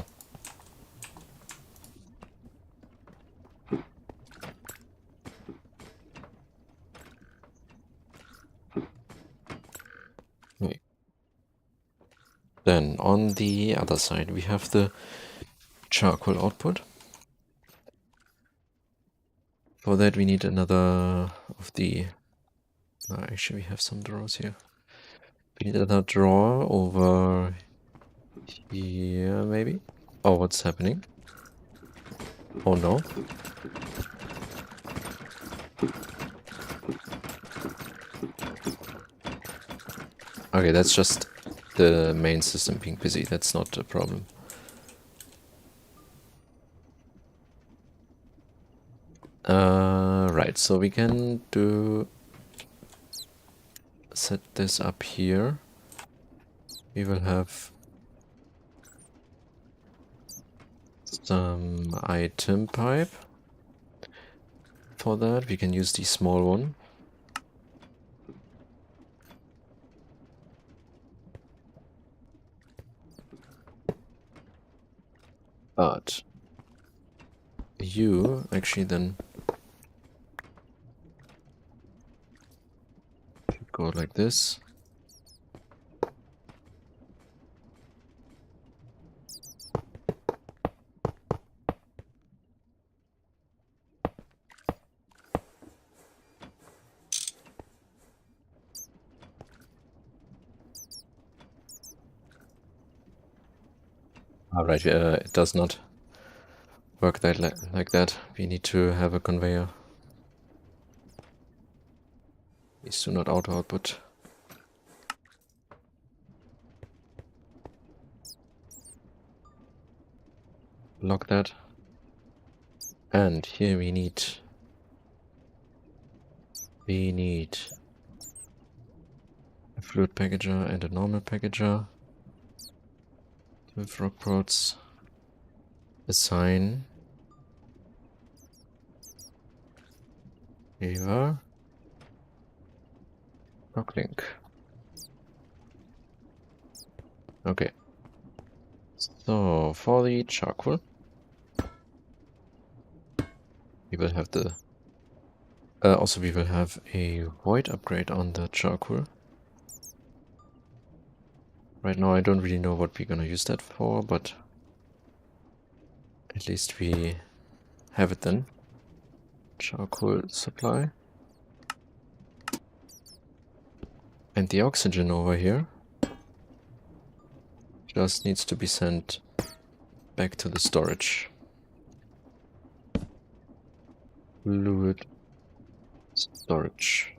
Wait. Then on the other side we have the charcoal output. For that we need another of the... actually we have some drawers here. We need another drawer over here maybe? Oh, what's happening? Oh no. Okay, that's just the main system being busy. That's not a problem. Right, so we can set this up here. We will have some item pipe. For that, we can use the small one. But you actually then should go like this. Alright, it does not work that like that. We need to have a conveyor. These do not auto output. Lock that. And here we need a fluid packager and a normal packager with rock prods. Assign River rock link. Okay. So for the charcoal, we will have the also we will have a void upgrade on the charcoal. Right now I don't really know what we're gonna use that for, but at least we have it then. Charcoal supply. And the oxygen over here just needs to be sent back to the storage. Fluid storage.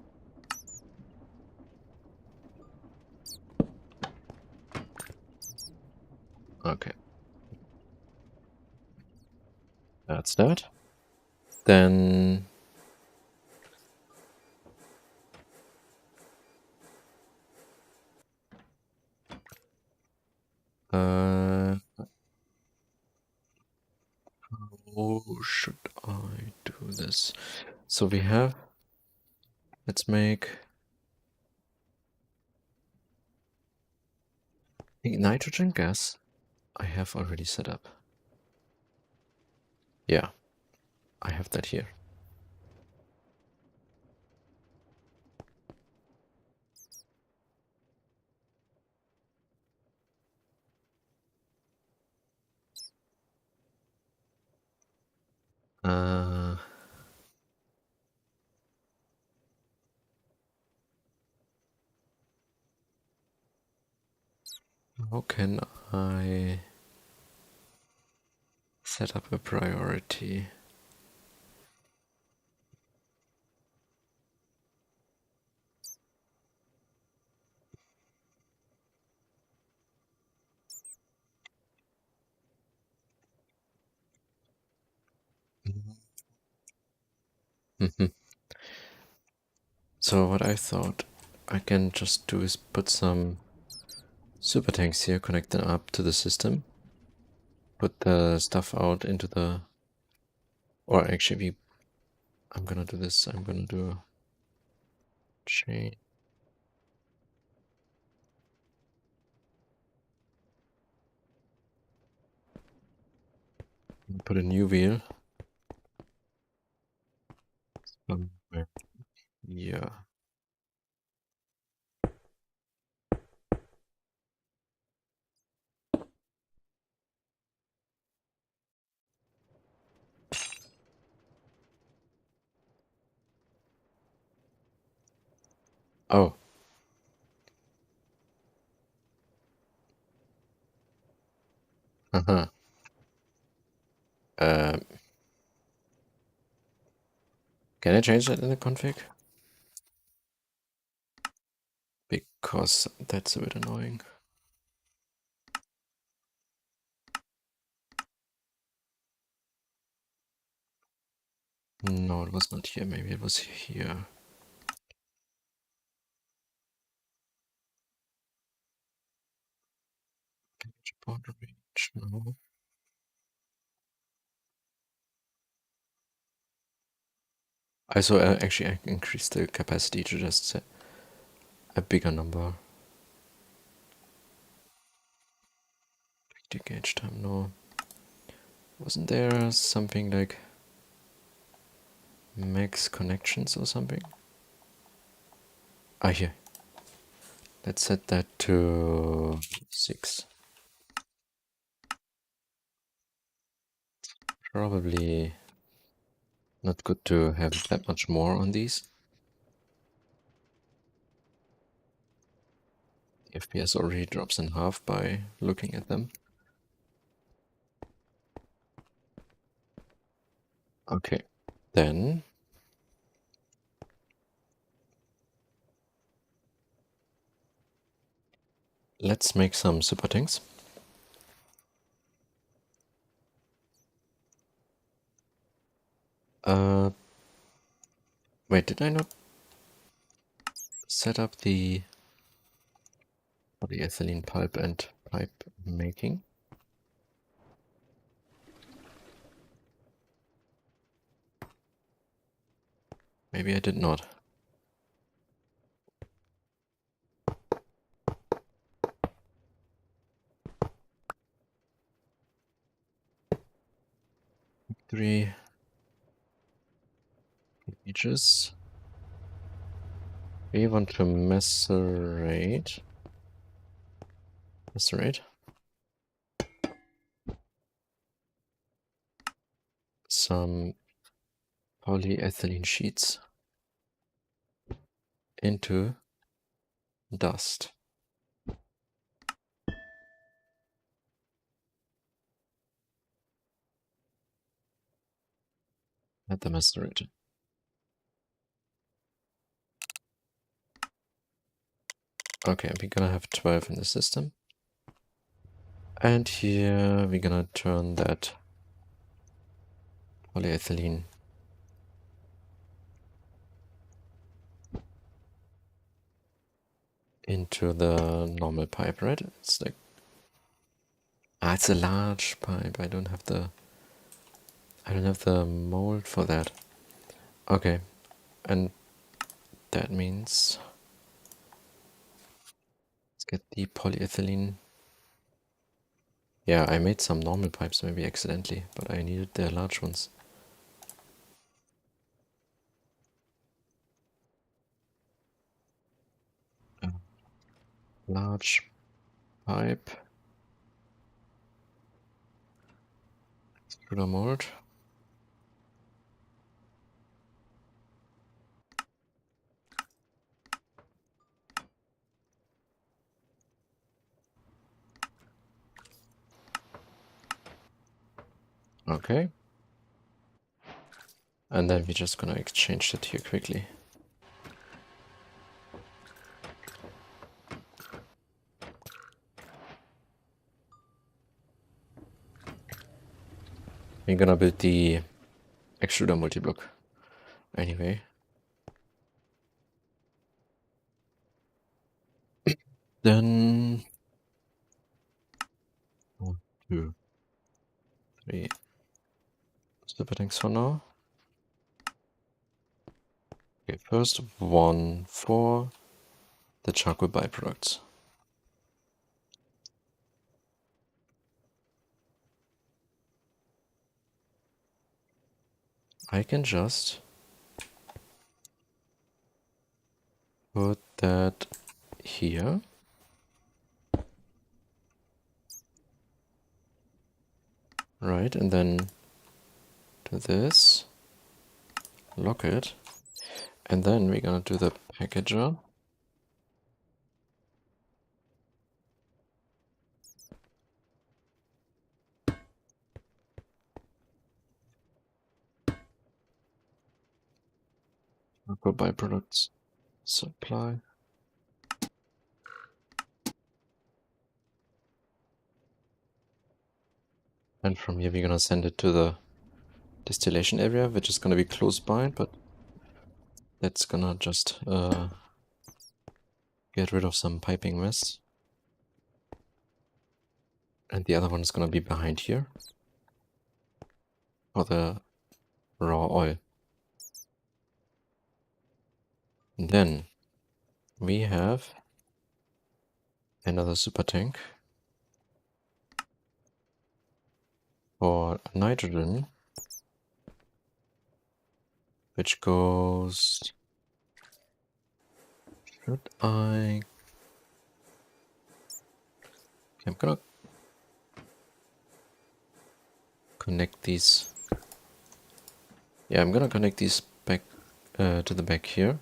Okay. That's that. Then how should I do this? So we have, let's make the nitrogen gas I have already set up. Yeah, I have that here. How can I set up a priority? So what I thought I can just do is put some super tanks here, connect them up to the system, put the stuff out into the, or actually I'm gonna do this. I'm gonna do chain. Put a new wheel somewhere. Yeah. Oh. Uh-huh. Um, can I change that in the config? Because that's a bit annoying. No, it was not here. Maybe it was here. Border range. No. Actually I increased the capacity to just set a bigger number. The gauge time, no. Wasn't there something like max connections or something? Ah, here. Let's set that to 6. Probably not good to have that much more on these. The FPS already drops in half by looking at them. Okay, then let's make some super tanks. Wait, did I not set up the polyethylene pulp and pipe making? Maybe I did not. Three pages. We want to macerate some polyethylene sheets into dust. At the macerator. Okay, we're gonna have 12 in the system. And here we're gonna turn that polyethylene into the normal pipe, right? It's like, it's a large pipe. I don't have the mold for that. Okay, and that means let's get the polyethylene. Yeah, I made some normal pipes maybe accidentally, but I needed the large ones. Large pipe. Extruder mold. Okay. And then we're just gonna exchange that here quickly. We're gonna build the extruder multi-block anyway. Then 1, 2, 3 super tanks for now. Okay, first one for the charcoal byproducts. I can just put that here. Right, and then do this, lock it, and then we're gonna do the packager. Charcoal byproducts supply. And from here we're gonna send it to the distillation area, which is gonna be close by, but that's gonna just get rid of some piping mess. And the other one is gonna be behind here for the raw oil. And then we have another super tank for nitrogen, which goes... Should I... Okay, I'm gonna connect these. Yeah, I'm gonna connect these back to the back here.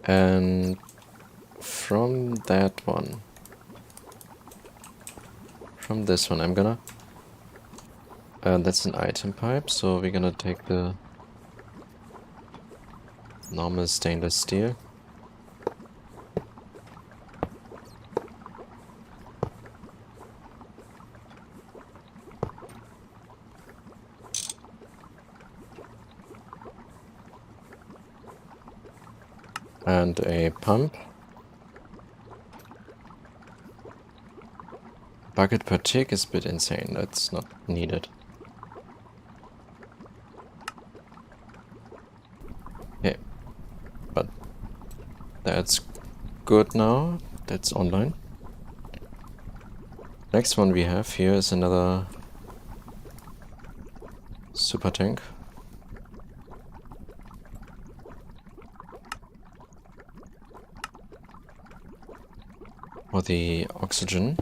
And from that one, from this one, I'm gonna... that's an item pipe, so we're gonna take the normal stainless steel. And a pump. Bucket per tick is a bit insane, that's not needed. Okay, but that's good now, that's online. Next one we have here is another super tank. For the oxygen.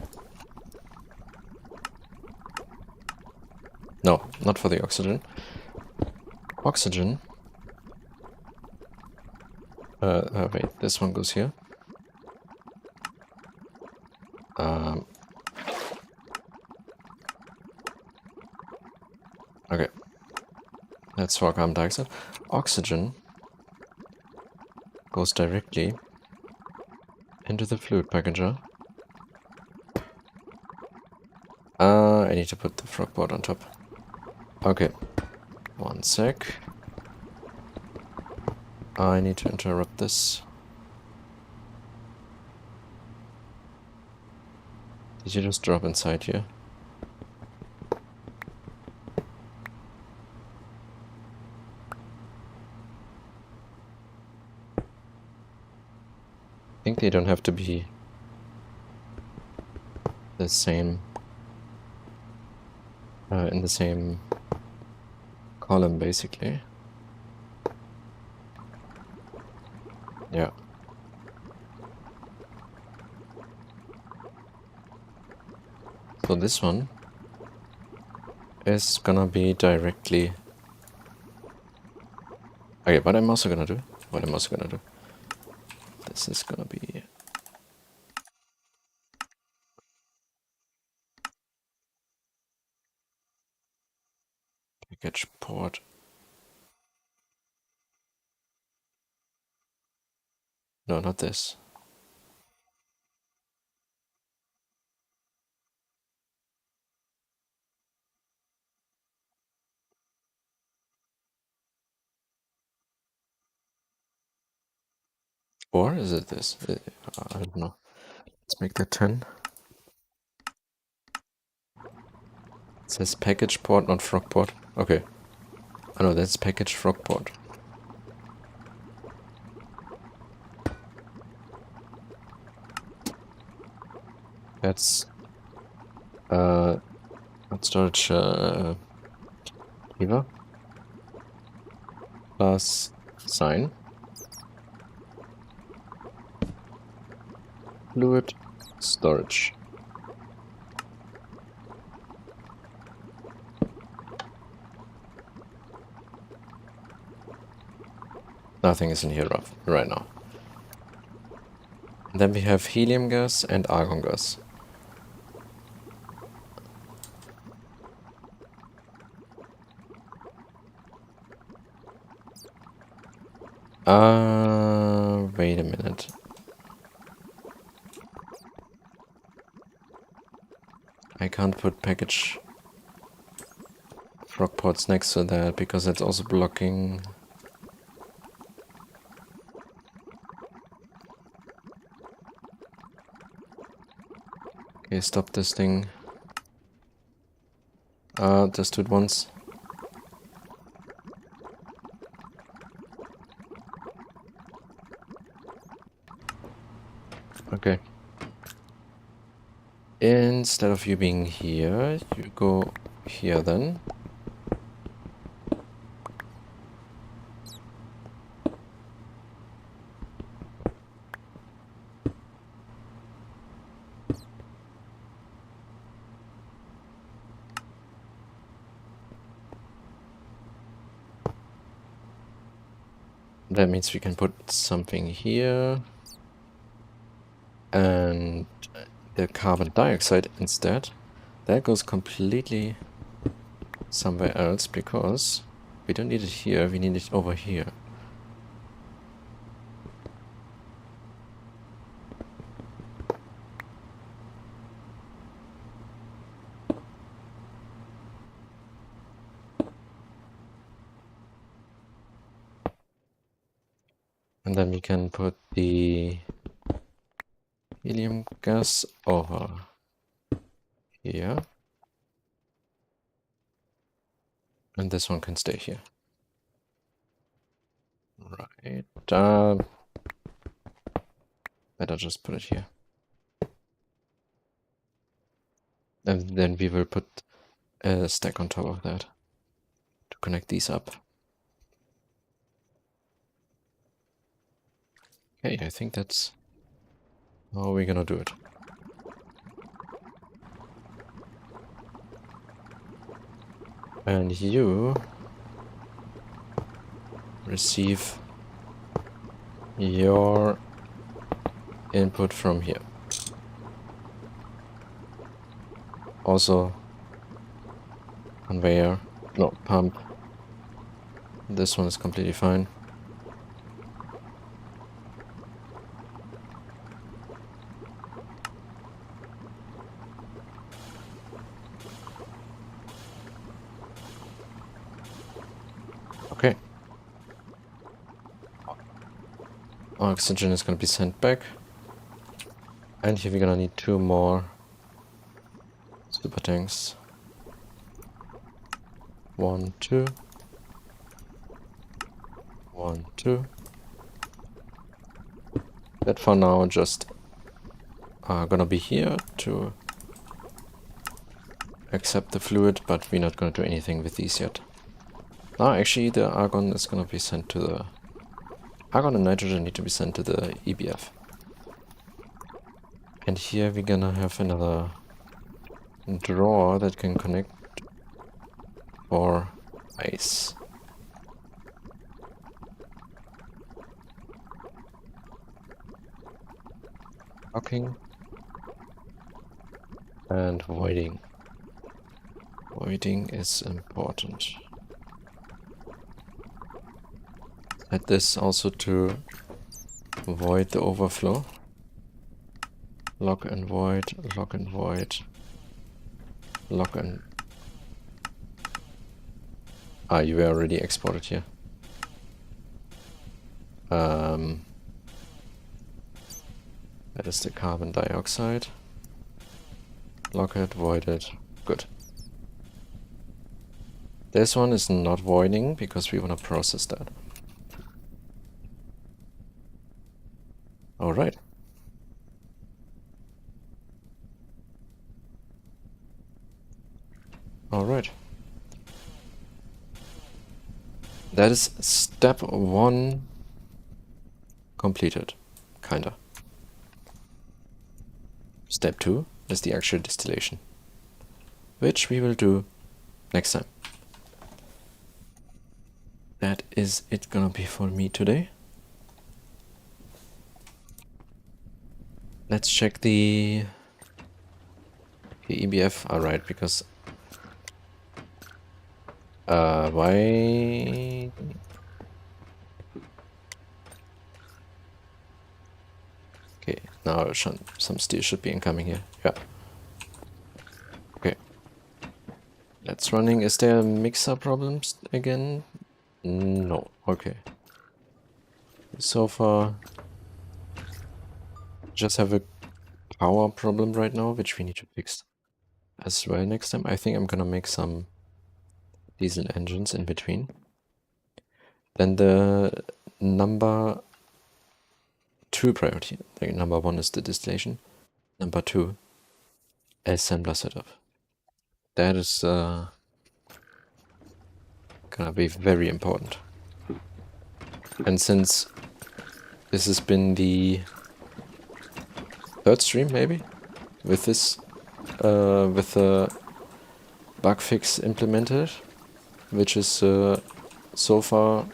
No, not for the oxygen. Oxygen. Wait, this one goes here. Okay. That's for carbon dioxide. Oxygen goes directly into the fluid packager. I need to put the frog board on top. Okay. One sec. I need to interrupt this. Did you just drop inside here? I think they don't have to be the same in the same column, basically. Yeah. So this one is gonna be directly... Okay, what I'm also gonna do, this is gonna be... package port. No, not this. Or is it this? I don't know. Let's make that 10. says package port, not frog port. Okay. Oh no, that's package frog port. That's not storage lever plus sign fluid storage. Nothing is in here right now. And then we have helium gas and argon gas. Wait a minute. I can't put package frog ports next to that because that's also blocking. Okay, stop this thing. Just do it once. Okay. Instead of you being here, you go here then. That means we can put something here. And the carbon dioxide instead, that goes completely somewhere else because we don't need it here, we need it over here. And then we can put the helium gas over here. And this one can stay here. Right. Better just put it here. And then we will put a stack on top of that to connect these up. Okay, I think that's how we're gonna do it. And you receive your input from here. Also, conveyor, no, pump. This one is completely fine. Okay. Oxygen is gonna be sent back. And here we're gonna need 2 more super tanks. 1, 2. 1, 2. That for now just are gonna be here to accept the fluid, but we're not gonna do anything with these yet. Now actually the argon is gonna be sent to the... Argon and nitrogen need to be sent to the EBF. And here we're gonna have another drawer that can connect for ice. Locking and voiding. Voiding is important. Set this also to void the overflow. Lock and void, lock and void, lock and... Ah, you were already exported here. That is the carbon dioxide. Lock it, void it. Good. This one is not voiding because we want to process that. All right. All right. That is step 1 completed, kinda. Step 2 is the actual distillation, which we will do next time. That is it gonna be for me today. Let's check the EBF. Alright, because why? Okay, now some steel should be incoming here. Yeah. Okay. Let's running. Is there mixer problems again? No. Okay. So far, just have a power problem right now, which we need to fix as well next time. I think I'm gonna make some diesel engines in between. Then the number 2 priority. Like number 1 is the distillation. Number 2, assembler setup. That is gonna be very important. And since this has been the 3rd stream maybe with this with the bug fix implemented, which is so far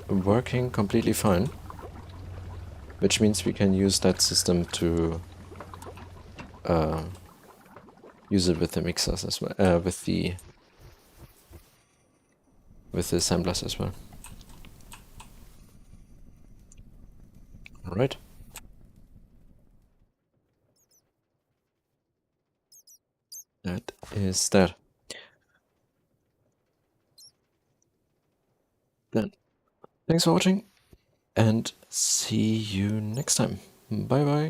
working completely fine, which means we can use that system to use it with the mixers as well, with the assemblers as well. All right. That is that. Then, thanks for watching, and see you next time. Bye bye.